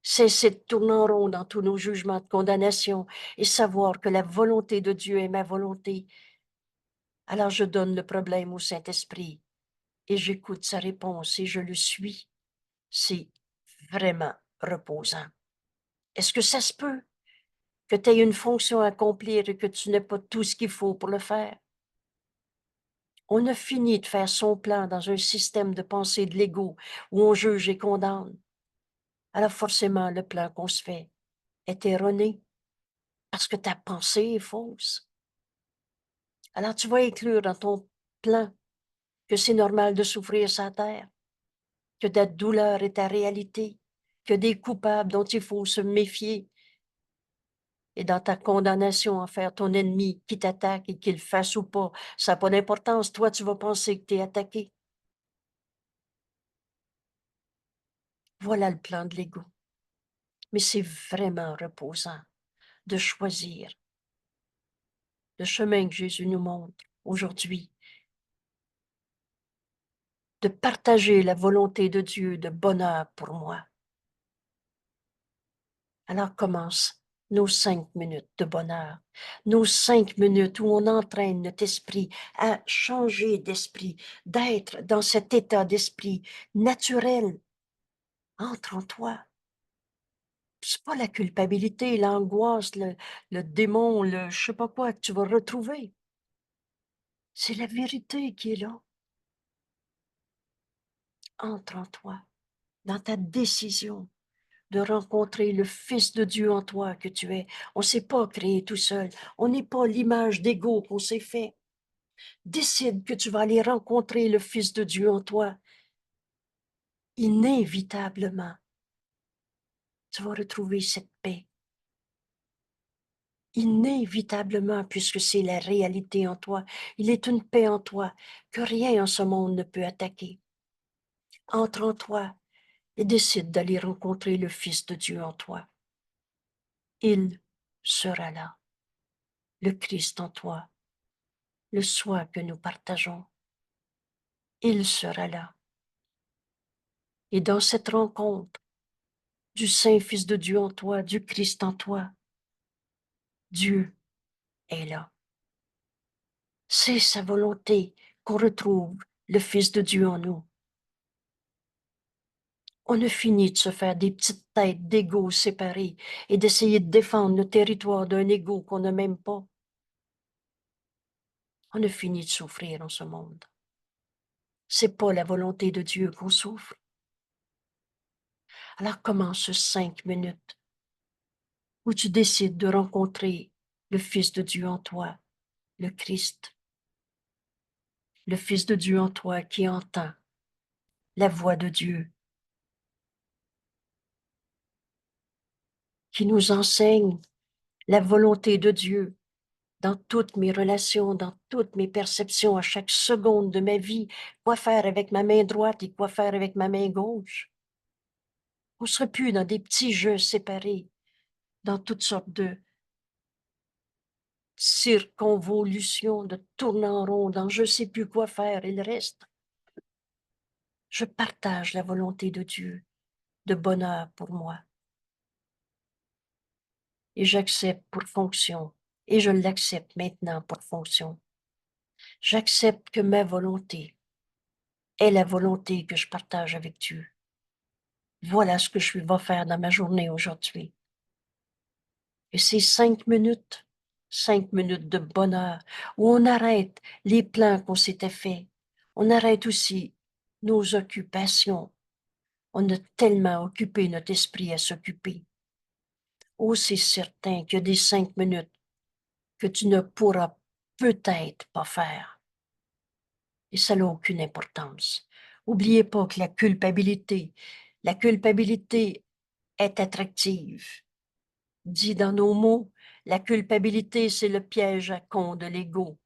cessez de tourner en rond dans tous nos jugements de condamnation et savoir que la volonté de Dieu est ma volonté. Alors je donne le problème au Saint-Esprit et j'écoute sa réponse et je le suis. C'est vraiment reposant. Est-ce que ça se peut que tu aies une fonction à accomplir et que tu n'aies pas tout ce qu'il faut pour le faire? On a fini de faire son plan dans un système de pensée de l'ego où on juge et condamne. Alors forcément, le plan qu'on se fait est erroné parce que ta pensée est fausse. Alors tu vas inclure dans ton plan que c'est normal de souffrir sur terre, que ta douleur est ta réalité, que des coupables dont il faut se méfier, et dans ta condamnation envers ton ennemi qui t'attaque et qu'il le fasse ou pas, ça n'a pas d'importance. Toi, tu vas penser que tu es attaqué. Voilà le plan de l'ego. Mais c'est vraiment reposant de choisir le chemin que Jésus nous montre aujourd'hui, de partager la volonté de Dieu de bonheur pour moi. Alors commence nos 5 minutes de bonheur, nos 5 minutes où on entraîne notre esprit à changer d'esprit, d'être dans cet état d'esprit naturel. Entre en toi. C'est pas la culpabilité, l'angoisse, le démon, le je sais pas quoi que tu vas retrouver. C'est la vérité qui est là. Entre en toi, dans ta décision de rencontrer le Fils de Dieu en toi que tu es. On ne s'est pas créé tout seul. On n'est pas l'image d'ego qu'on s'est fait. Décide que tu vas aller rencontrer le Fils de Dieu en toi. Inévitablement, tu vas retrouver cette paix. Inévitablement, puisque c'est la réalité en toi. Il est une paix en toi que rien en ce monde ne peut attaquer. Entre en toi et décide d'aller rencontrer le Fils de Dieu en toi. Il sera là, le Christ en toi, le soi que nous partageons. Il sera là. Et dans cette rencontre du Saint-Fils de Dieu en toi, du Christ en toi, Dieu est là. C'est sa volonté qu'on retrouve le Fils de Dieu en nous. On a fini de se faire des petites têtes d'égos séparés et d'essayer de défendre le territoire d'un égo qu'on n'a même pas. On a fini de souffrir en ce monde. C'est pas la volonté de Dieu qu'on souffre. Alors commence ce 5 minutes où tu décides de rencontrer le Fils de Dieu en toi, le Christ, le Fils de Dieu en toi qui entend la voix de Dieu, qui nous enseigne la volonté de Dieu dans toutes mes relations, dans toutes mes perceptions, à chaque seconde de ma vie, quoi faire avec ma main droite et quoi faire avec ma main gauche. On ne serait plus dans des petits jeux séparés, dans toutes sortes de circonvolutions, de tournant en rond, dans je ne sais plus quoi faire et le reste. Je partage la volonté de Dieu, de bonheur pour moi. Et j'accepte pour fonction, et je l'accepte maintenant pour fonction. J'accepte que ma volonté est la volonté que je partage avec Dieu. Voilà ce que je vais faire dans ma journée aujourd'hui. Et c'est 5 minutes de bonheur, où on arrête les plans qu'on s'était faits. On arrête aussi nos occupations. On a tellement occupé notre esprit à s'occuper. Oh, c'est certain qu'il y a des 5 minutes que tu ne pourras peut-être pas faire. Et ça n'a aucune importance. Oubliez pas que la culpabilité est attractive. Dit dans nos mots, la culpabilité, c'est le piège à con de l'ego.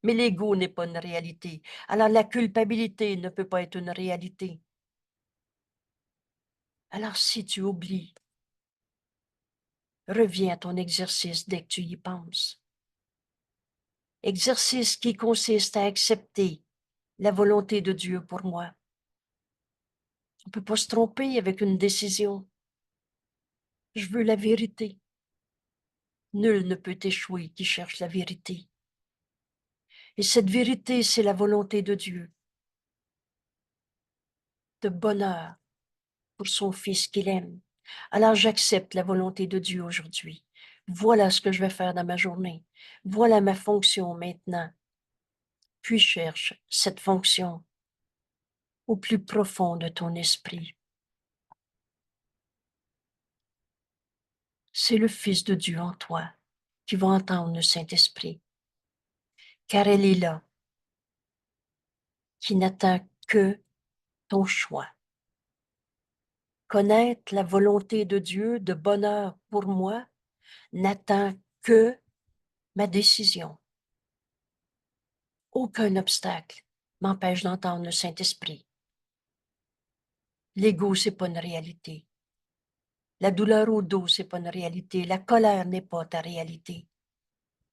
Mais l'ego n'est pas une réalité. Alors la culpabilité ne peut pas être une réalité. Alors si tu oublies, reviens à ton exercice dès que tu y penses. Exercice qui consiste à accepter la volonté de Dieu pour moi. On ne peut pas se tromper avec une décision. Je veux la vérité. Nul ne peut échouer qui cherche la vérité. Et cette vérité, c'est la volonté de Dieu, de bonheur pour son Fils qu'il aime. Alors j'accepte la volonté de Dieu aujourd'hui. Voilà ce que je vais faire dans ma journée. Voilà ma fonction maintenant. Puis cherche cette fonction au plus profond de ton esprit. C'est le Fils de Dieu en toi qui va entendre le Saint-Esprit, car elle est là, qui n'attend que ton choix. Connaître la volonté de Dieu de bonheur pour moi n'attend que ma décision. Aucun obstacle m'empêche d'entendre le Saint-Esprit. L'ego, c'est pas une réalité. La douleur au dos, c'est pas une réalité. La colère n'est pas ta réalité.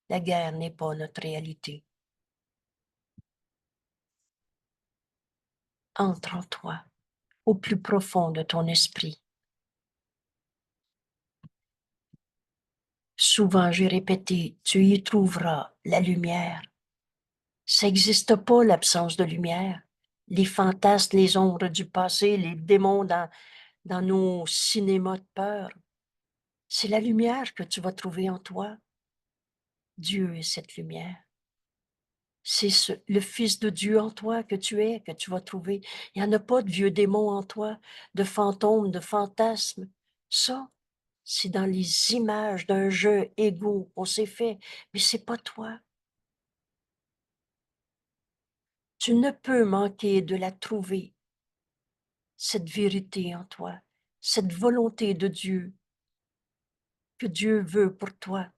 La guerre n'est pas notre réalité. Entre en toi, au plus profond de ton esprit. Souvent, j'ai répété, tu y trouveras la lumière. Ça n'existe pas, l'absence de lumière. Les fantasmes, les ombres du passé, les démons dans nos cinémas de peur. C'est la lumière que tu vas trouver en toi. Dieu est cette lumière. C'est le Fils de Dieu en toi que tu es, que tu vas trouver. Il n'y en a pas de vieux démons en toi, de fantômes, de fantasmes. Ça, c'est dans les images d'un jeu égaux qu'on s'est fait, mais c'est pas toi. Tu ne peux manquer de la trouver, cette vérité en toi, cette volonté de Dieu que Dieu veut pour toi.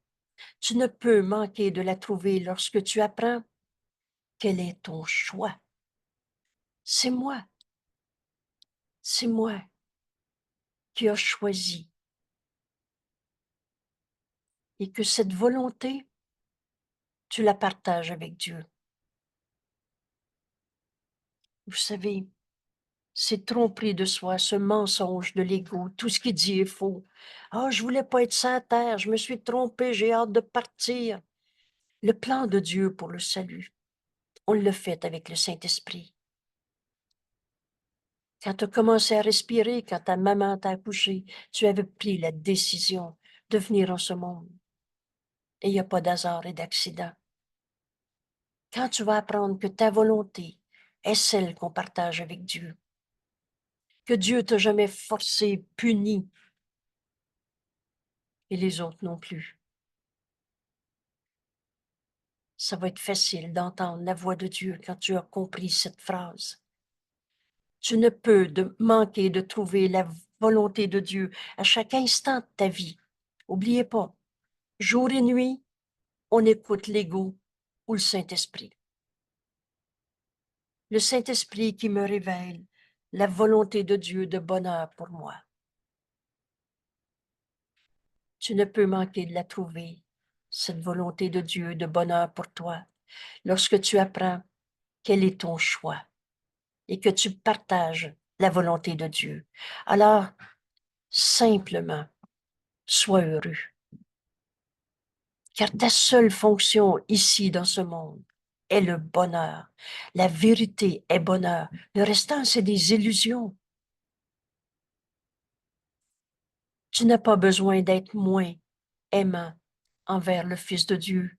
Tu ne peux manquer de la trouver lorsque tu apprends quel est ton choix. C'est moi qui ai choisi. Et que cette volonté, tu la partages avec Dieu. Vous savez, c'est tromperie de soi, ce mensonge de l'ego, tout ce qu'il dit est faux. Ah, je voulais pas être sur terre, je me suis trompé, j'ai hâte de partir. Le plan de Dieu pour le salut, on le fait avec le Saint-Esprit. Quand tu as commencé à respirer, quand ta maman t'a accouché, tu avais pris la décision de venir en ce monde. Et il n'y a pas d'hasard et d'accident. Quand tu vas apprendre que ta volonté est celle qu'on partage avec Dieu, que Dieu t'a jamais forcé, puni, et les autres non plus, ça va être facile d'entendre la voix de Dieu quand tu as compris cette phrase. Tu ne peux manquer de trouver la volonté de Dieu à chaque instant de ta vie. Oubliez pas, jour et nuit, on écoute l'ego ou le Saint-Esprit. Le Saint-Esprit qui me révèle la volonté de Dieu de bonheur pour moi. Tu ne peux manquer de la trouver, cette volonté de Dieu de bonheur pour toi, lorsque tu apprends quel est ton choix et que tu partages la volonté de Dieu. Alors, simplement, sois heureux. Car ta seule fonction ici dans ce monde est le bonheur. La vérité est bonheur. Le restant, c'est des illusions. Tu n'as pas besoin d'être moins aimant envers le Fils de Dieu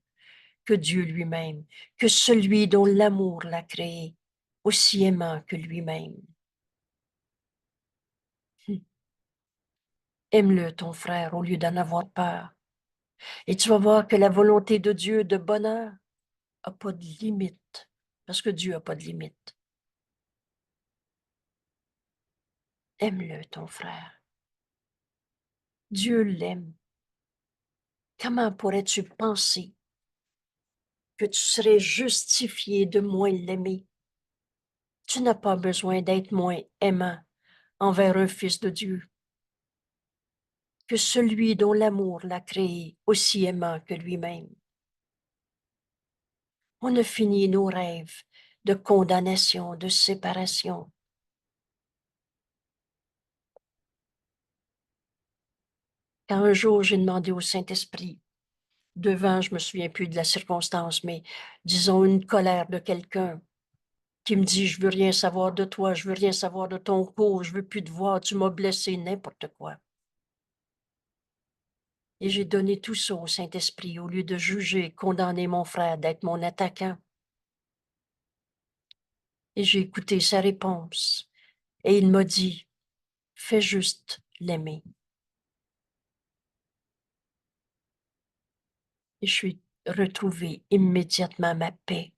que Dieu lui-même, que celui dont l'amour l'a créé, aussi aimant que lui-même. Aime-le, ton frère, au lieu d'en avoir peur. Et tu vas voir que la volonté de Dieu de bonheur n'a pas de limite, parce que Dieu n'a pas de limite. Aime-le, ton frère. Dieu l'aime. Comment pourrais-tu penser que tu serais justifié de moins l'aimer? Tu n'as pas besoin d'être moins aimant envers un fils de Dieu que celui dont l'amour l'a créé, aussi aimant que lui-même. On a fini nos rêves de condamnation, de séparation. Quand un jour j'ai demandé au Saint-Esprit, devant, je me souviens plus de la circonstance, mais disons une colère de quelqu'un qui me dit, je veux rien savoir de toi, je veux rien savoir de ton cours, je veux plus te voir, tu m'as blessé, n'importe quoi. Et j'ai donné tout ça au Saint-Esprit au lieu de juger, condamner mon frère d'être mon attaquant. Et j'ai écouté sa réponse. Et il m'a dit, fais juste l'aimer. Et je suis retrouvée immédiatement ma paix.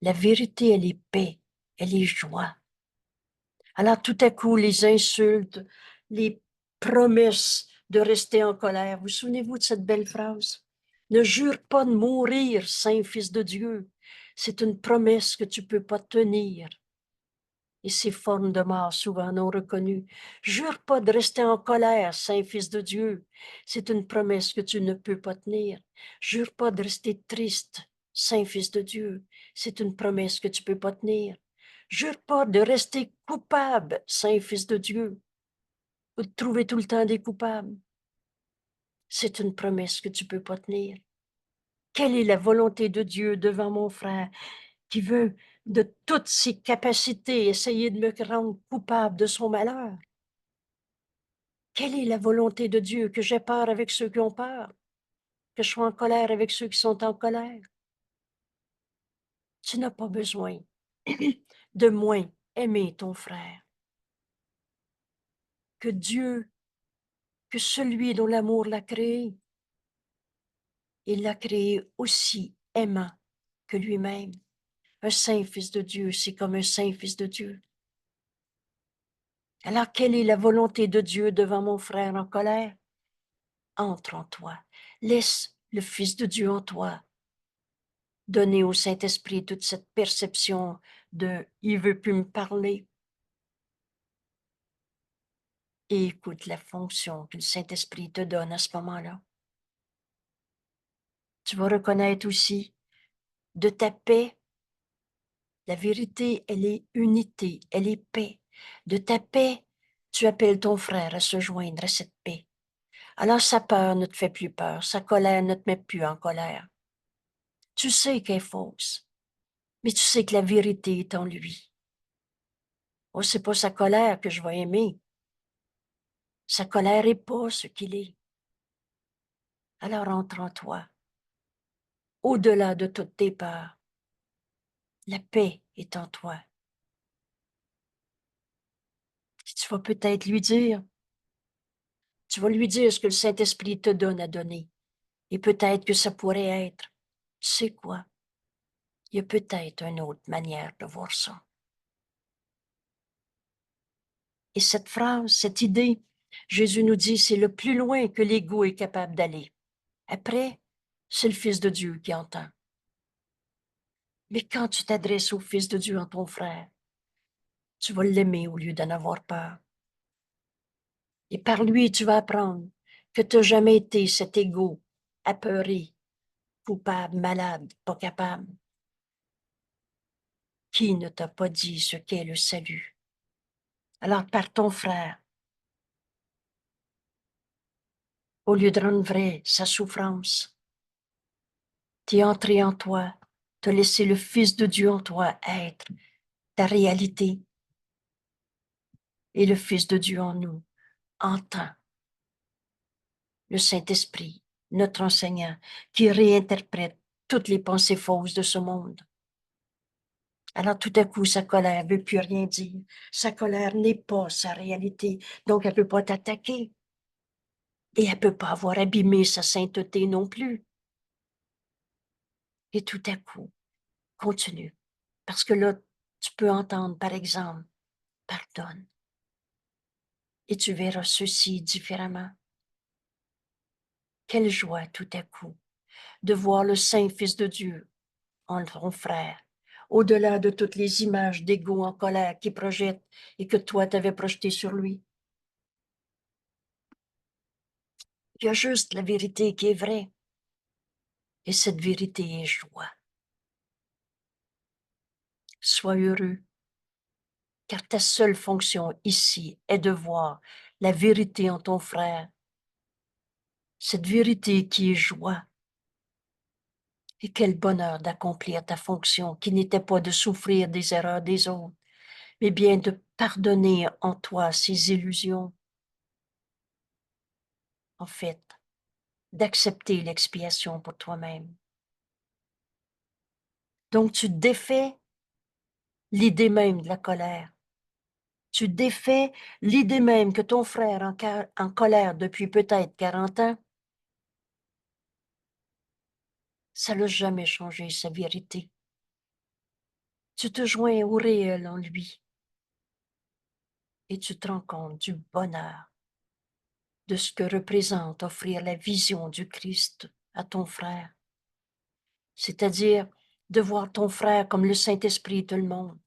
La vérité, elle est paix, elle est joie. Alors tout à coup, les insultes, les promesses de rester en colère. Vous souvenez-vous de cette belle phrase? Ne jure pas de mourir, saint fils de Dieu. C'est une promesse que tu peux pas tenir. Et ces formes de mort souvent non reconnues. Jure pas de rester en colère, saint fils de Dieu. C'est une promesse que tu ne peux pas tenir. Jure pas de rester triste, saint fils de Dieu. C'est une promesse que tu peux pas tenir. Jure pas de rester coupable, saint fils de Dieu, ou de trouver tout le temps des coupables. C'est une promesse que tu peux pas tenir. Quelle est la volonté de Dieu devant mon frère qui veut de toutes ses capacités essayer de me rendre coupable de son malheur? Quelle est la volonté de Dieu? Que j'ai peur avec ceux qui ont peur, que je sois en colère avec ceux qui sont en colère. Tu n'as pas besoin de moins aimer ton frère. Que Dieu, que celui dont l'amour l'a créé, il l'a créé aussi aimant que lui-même. Un saint fils de Dieu, c'est comme un saint fils de Dieu. Alors, quelle est la volonté de Dieu devant mon frère en colère? Entre en toi. Laisse le Fils de Dieu en toi. Donner au Saint-Esprit toute cette perception de « il veut plus me parler ». Et écoute la fonction que le Saint-Esprit te donne à ce moment-là. Tu vas reconnaître aussi de ta paix. La vérité, elle est unité, elle est paix. De ta paix, tu appelles ton frère à se joindre à cette paix. Alors sa peur ne te fait plus peur, sa colère ne te met plus en colère. Tu sais qu'elle est fausse, mais tu sais que la vérité est en lui. Oh, c'est pas sa colère que je vais aimer. Sa colère n'est pas ce qu'il est. Alors entre en toi, au-delà de toutes tes peurs. La paix est en toi. Et tu vas peut-être lui dire, tu vas lui dire ce que le Saint-Esprit te donne à donner. Et peut-être que ça pourrait être, tu sais quoi, il y a peut-être une autre manière de voir ça. Et cette phrase, cette idée, Jésus nous dit, c'est le plus loin que l'ego est capable d'aller. Après, c'est le Fils de Dieu qui entend. Mais quand tu t'adresses au Fils de Dieu en ton frère, tu vas l'aimer au lieu d'en avoir peur. Et par lui, tu vas apprendre que tu n'as jamais été cet ego apeuré, coupable, malade, pas capable. Qui ne t'a pas dit ce qu'est le salut? Alors, par ton frère, au lieu de rendre vrai sa souffrance, t'es entré en toi, t'as laissé le Fils de Dieu en toi être ta réalité. Et le Fils de Dieu en nous entend le Saint-Esprit, notre enseignant, qui réinterprète toutes les pensées fausses de ce monde. Alors tout à coup, sa colère ne veut plus rien dire. Sa colère n'est pas sa réalité, donc elle ne peut pas t'attaquer. Et elle ne peut pas avoir abîmé sa sainteté non plus. Et tout à coup, continue. Parce que là, tu peux entendre, par exemple, pardonne. Et tu verras ceci différemment. Quelle joie tout à coup de voir le Saint Fils de Dieu en ton frère, au-delà de toutes les images d'ego en colère qu'il projette et que toi t'avais projeté sur lui. Il y a juste la vérité qui est vraie. Et cette vérité est joie. Sois heureux, car ta seule fonction ici est de voir la vérité en ton frère. Cette vérité qui est joie. Et quel bonheur d'accomplir ta fonction qui n'était pas de souffrir des erreurs des autres, mais bien de pardonner en toi ces illusions. En fait, d'accepter l'expiation pour toi-même. Donc tu défais l'idée même de la colère. Tu défais l'idée même que ton frère en colère depuis peut-être 40 ans, ça n'a jamais changé sa vérité. Tu te joins au réel en lui et tu te rends compte du bonheur de ce que représente offrir la vision du Christ à ton frère. C'est-à-dire de voir ton frère comme le Saint-Esprit te le montre.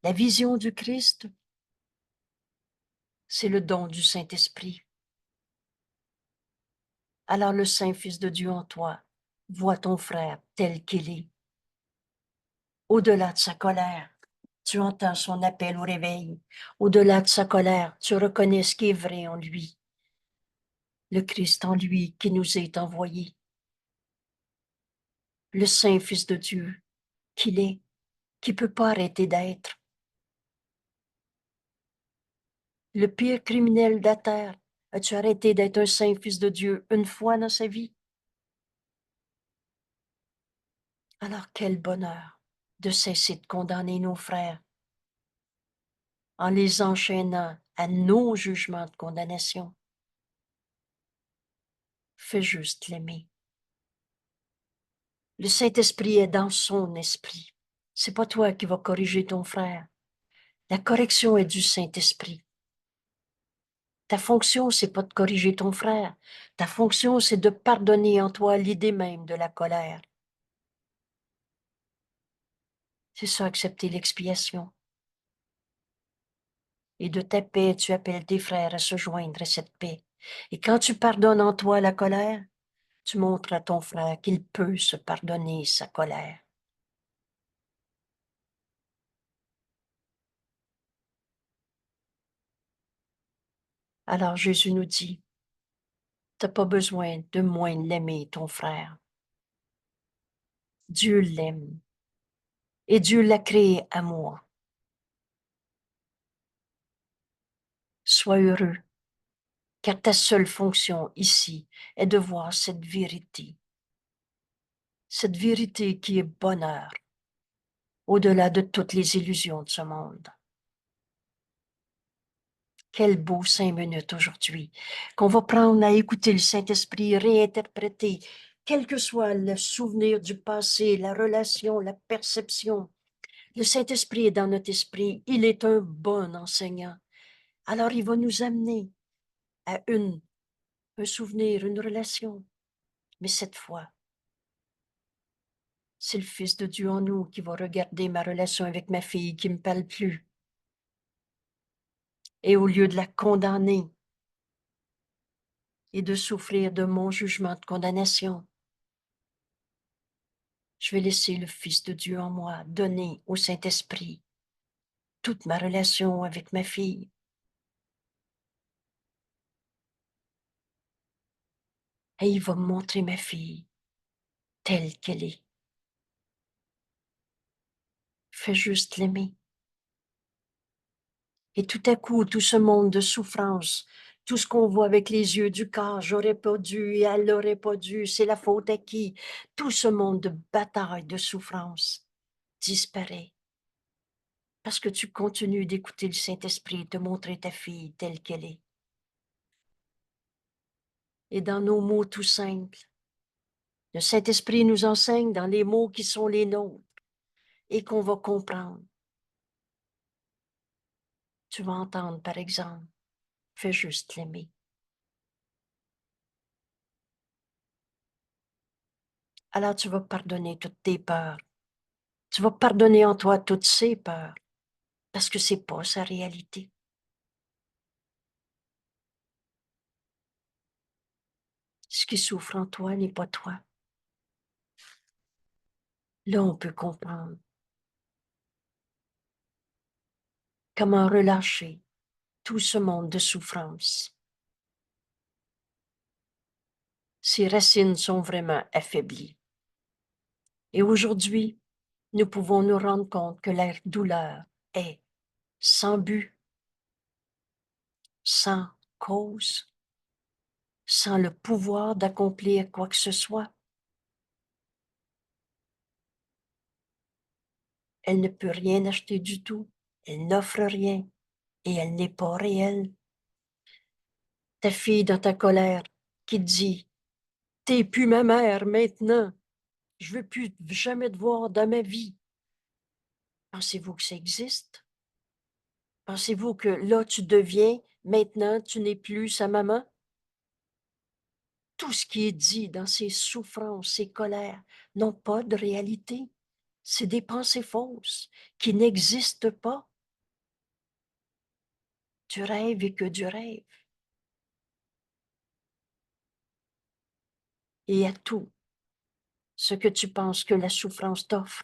La vision du Christ, c'est le don du Saint-Esprit. Alors le Saint-Fils de Dieu en toi voit ton frère tel qu'il est. Au-delà de sa colère, tu entends son appel au réveil. Au-delà de sa colère, tu reconnais ce qui est vrai en lui. Le Christ en lui qui nous est envoyé. Le Saint-Fils de Dieu qu'il est, qui ne peut pas arrêter d'être. Le pire criminel de la terre, as-tu arrêté d'être un Saint-Fils de Dieu une fois dans sa vie? Alors quel bonheur de cesser de condamner nos frères en les enchaînant à nos jugements de condamnation. Fais juste l'aimer. Le Saint-Esprit est dans son esprit. C'est pas toi qui vas corriger ton frère. La correction est du Saint-Esprit. Ta fonction, c'est pas de corriger ton frère. Ta fonction, c'est de pardonner en toi l'idée même de la colère. C'est ça, accepter l'expiation. Et de ta paix, tu appelles tes frères à se joindre à cette paix. Et quand tu pardonnes en toi la colère, tu montres à ton frère qu'il peut se pardonner sa colère. Alors Jésus nous dit, tu n'as pas besoin de moins l'aimer, ton frère. Dieu l'aime. Et Dieu l'a créé amour. Sois heureux, car ta seule fonction ici est de voir cette vérité qui est bonheur, au-delà de toutes les illusions de ce monde. Quel beau 5 minutes aujourd'hui, qu'on va prendre à écouter le Saint-Esprit réinterpréter, quel que soit le souvenir du passé, la relation, la perception. Le Saint-Esprit est dans notre esprit. Il est un bon enseignant. Alors, il va nous amener à un souvenir, une relation. Mais cette fois, c'est le Fils de Dieu en nous qui va regarder ma relation avec ma fille qui ne me parle plus. Et au lieu de la condamner et de souffrir de mon jugement de condamnation, je vais laisser le Fils de Dieu en moi donner au Saint-Esprit toute ma relation avec ma fille. Et il va me montrer ma fille telle qu'elle est. Fais juste l'aimer. Et tout à coup, tout ce monde de souffrance, tout ce qu'on voit avec les yeux du corps, j'aurais pas dû et elle n'aurait pas dû, c'est la faute à qui? Tout ce monde de bataille, de souffrance disparaît. Parce que tu continues d'écouter le Saint-Esprit te montrer ta fille telle qu'elle est. Et dans nos mots tout simples, le Saint-Esprit nous enseigne dans les mots qui sont les nôtres et qu'on va comprendre. Tu vas entendre, par exemple, fais juste l'aimer. Alors tu vas pardonner toutes tes peurs. Tu vas pardonner en toi toutes ses peurs, parce que c'est pas sa réalité. Ce qui souffre en toi n'est pas toi. Là, on peut comprendre comment relâcher tout ce monde de souffrance. Ses racines sont vraiment affaiblies. Et aujourd'hui, nous pouvons nous rendre compte que la douleur est sans but, sans cause, sans le pouvoir d'accomplir quoi que ce soit. Elle ne peut rien acheter du tout. Elle n'offre rien et elle n'est pas réelle. Ta fille dans ta colère qui dit « T'es plus ma mère maintenant, je veux plus jamais te voir dans ma vie. » Pensez-vous que ça existe? Pensez-vous que là, tu deviens, maintenant, tu n'es plus sa maman? Tout ce qui est dit dans ces souffrances, ces colères, n'ont pas de réalité. C'est des pensées fausses qui n'existent pas. Tu rêves et que du rêve. Et à tout ce que tu penses que la souffrance t'offre,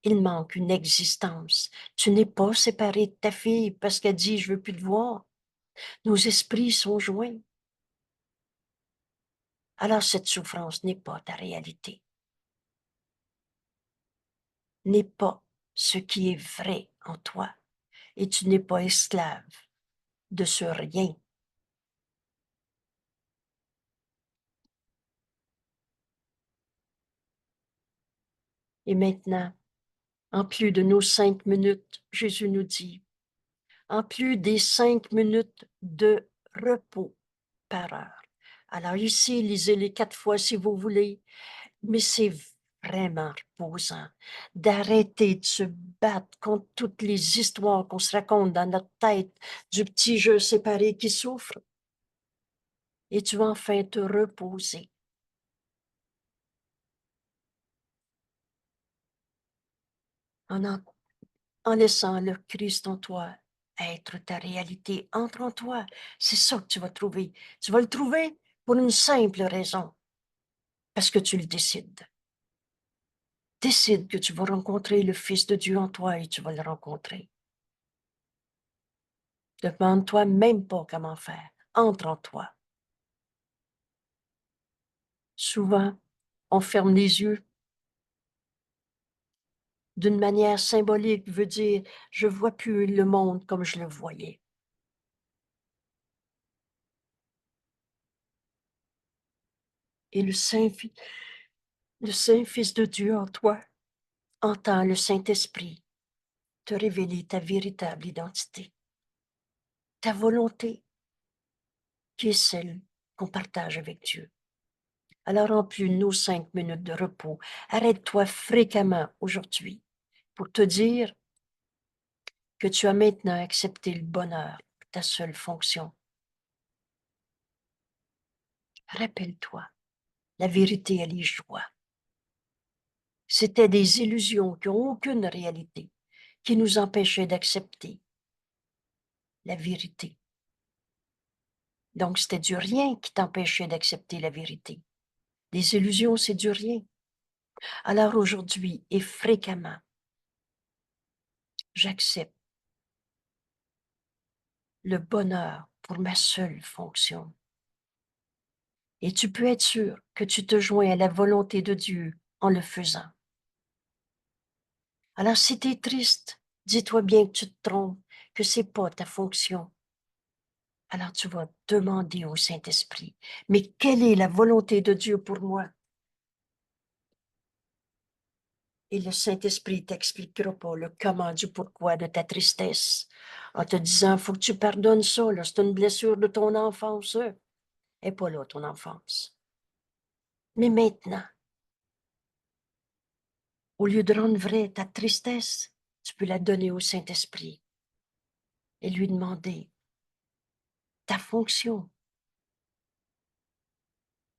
il manque une existence. Tu n'es pas séparé de ta fille parce qu'elle dit « je veux plus te voir ». Nos esprits sont joints. Alors cette souffrance n'est pas ta réalité. N'est pas ce qui est vrai en toi. Et tu n'es pas esclave de ce rien. Et maintenant, en plus de nos 5 minutes, Jésus nous dit, en plus des 5 minutes de repos par heure. Alors ici, lisez-les 4 fois si vous voulez, mais c'est vraiment reposant d'arrêter de se battre contre toutes les histoires qu'on se raconte dans notre tête du petit jeu séparé qui souffre. Et tu vas enfin te reposer. En, en, en laissant le Christ en toi être ta réalité, entre en toi. C'est ça que tu vas trouver. Tu vas le trouver pour une simple raison, parce que tu le décides. Décide que tu vas rencontrer le Fils de Dieu en toi et tu vas le rencontrer. Demande-toi même pas comment faire. Entre en toi. Souvent, on ferme les yeux d'une manière symbolique, veut dire je vois plus le monde comme je le voyais. Et le Saint-Fils de Dieu en toi entends le Saint-Esprit te révéler ta véritable identité, ta volonté, qui est celle qu'on partage avec Dieu. Alors, en plus nos 5 minutes de repos, arrête-toi fréquemment aujourd'hui pour te dire que tu as maintenant accepté le bonheur, ta seule fonction. Rappelle-toi, la vérité, elle est joie. C'était des illusions qui n'ont aucune réalité, qui nous empêchaient d'accepter la vérité. Donc, c'était du rien qui t'empêchait d'accepter la vérité. Les illusions, c'est du rien. Alors aujourd'hui et fréquemment, j'accepte le bonheur pour ma seule fonction. Et tu peux être sûr que tu te joins à la volonté de Dieu en le faisant. Alors si tu es triste, dis-toi bien que tu te trompes, que c'est pas ta fonction. Alors tu vas demander au Saint-Esprit, mais quelle est la volonté de Dieu pour moi? Et le Saint-Esprit t'expliquera pas le comment du pourquoi de ta tristesse en te disant, faut que tu pardonnes ça, là, c'est une blessure de ton enfance. Et pas là, ton enfance. Mais maintenant, au lieu de rendre vraie ta tristesse, tu peux la donner au Saint-Esprit et lui demander ta fonction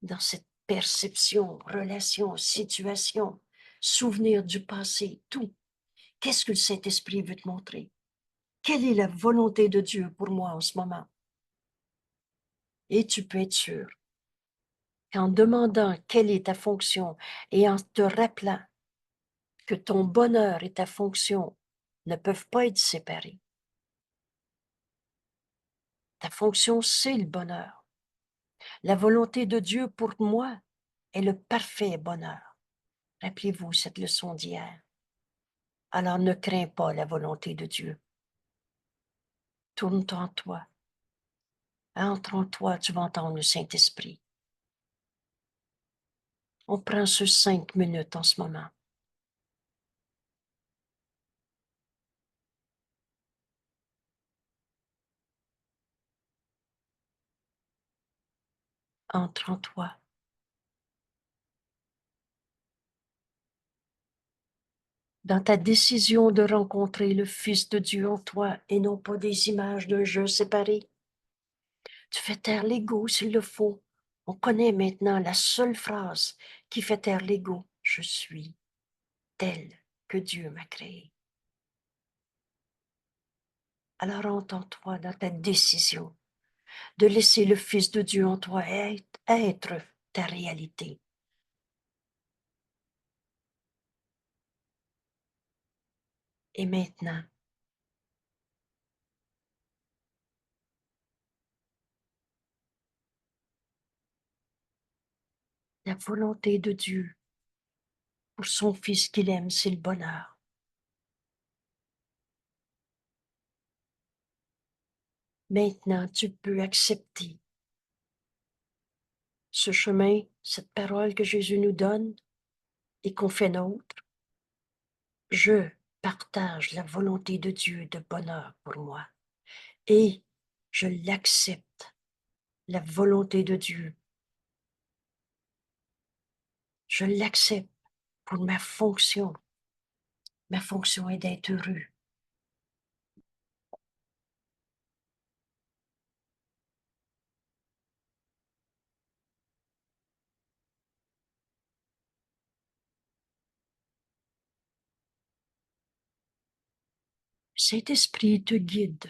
dans cette perception, relation, situation, souvenir du passé, tout. Qu'est-ce que le Saint-Esprit veut te montrer? Quelle est la volonté de Dieu pour moi en ce moment? Et tu peux être sûr qu'en demandant quelle est ta fonction et en te rappelant que ton bonheur et ta fonction ne peuvent pas être séparés. Ta fonction, c'est le bonheur. La volonté de Dieu pour moi est le parfait bonheur. Rappelez-vous cette leçon d'hier. Alors ne crains pas la volonté de Dieu. Tourne-toi en toi. Entre en toi, tu vas entendre le Saint-Esprit. On prend ce 5 minutes en ce moment. Entre en toi. Dans ta décision de rencontrer le Fils de Dieu en toi et non pas des images d'un jeu séparé. Tu fais taire l'ego s'il le faut. On connaît maintenant la seule phrase qui fait taire l'ego. Je suis tel que Dieu m'a créé. Alors entends-toi dans ta décision de laisser le Fils de Dieu en toi être ta réalité. Et maintenant, la volonté de Dieu pour son Fils qu'il aime, c'est le bonheur. Maintenant, tu peux accepter ce chemin, cette parole que Jésus nous donne et qu'on fait nôtre. Je partage la volonté de Dieu de bonheur pour moi et je l'accepte, la volonté de Dieu. Je l'accepte pour ma fonction. Ma fonction est d'être heureux. Saint-Esprit te guide.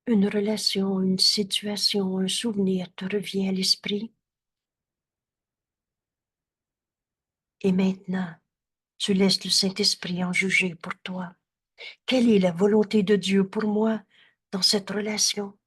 Une relation, une situation, un souvenir te revient à l'esprit. Et maintenant, tu laisses le Saint-Esprit en juger pour toi. Quelle est la volonté de Dieu pour moi dans cette relation?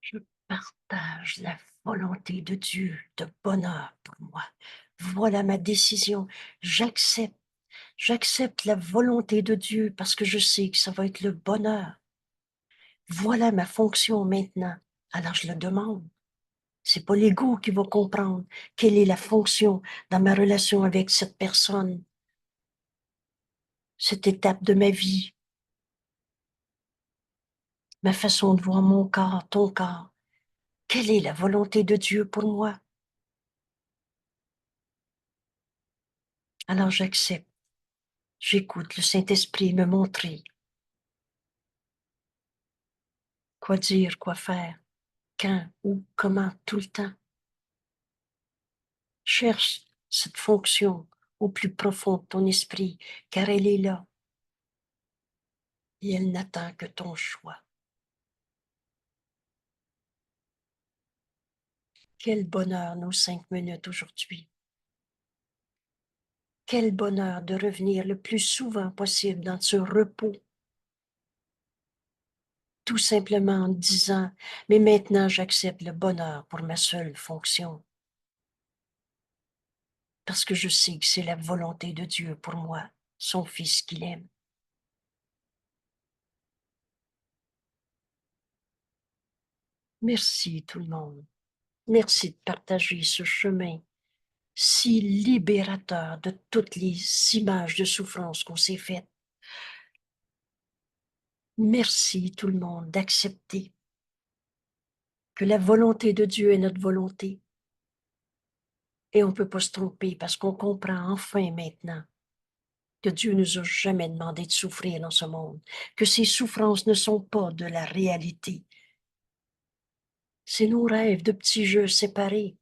Je partage la volonté de Dieu de bonheur pour moi. Voilà ma décision. J'accepte. J'accepte la volonté de Dieu parce que je sais que ça va être le bonheur. Voilà ma fonction maintenant. Alors je le demande. C'est pas l'ego qui va comprendre quelle est la fonction dans ma relation avec cette personne, cette étape de ma vie, ma façon de voir mon corps, ton corps. Quelle est la volonté de Dieu pour moi? Alors j'accepte. J'écoute le Saint-Esprit me montrer quoi dire, quoi faire, quand, où, comment, tout le temps. Cherche cette fonction au plus profond de ton esprit, car elle est là et elle n'attend que ton choix. Quel bonheur nos 5 minutes aujourd'hui. Quel bonheur de revenir le plus souvent possible dans ce repos, tout simplement en disant, mais maintenant j'accepte le bonheur pour ma seule fonction, parce que je sais que c'est la volonté de Dieu pour moi, son Fils qu'il aime. Merci tout le monde. Merci de partager ce chemin si libérateur de toutes les images de souffrance qu'on s'est faites. Merci tout le monde d'accepter que la volonté de Dieu est notre volonté. Et on ne peut pas se tromper parce qu'on comprend enfin maintenant que Dieu nous a jamais demandé de souffrir dans ce monde, que ces souffrances ne sont pas de la réalité. C'est nos rêves de petits jeux séparés.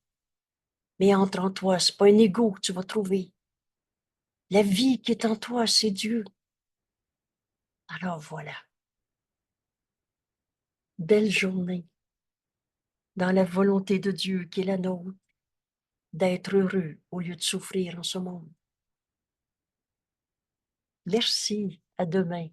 Mais entre en toi, c'est pas un ego que tu vas trouver. La vie qui est en toi, c'est Dieu. Alors voilà. Belle journée dans la volonté de Dieu qui est la nôtre, d'être heureux au lieu de souffrir en ce monde. Merci. À demain.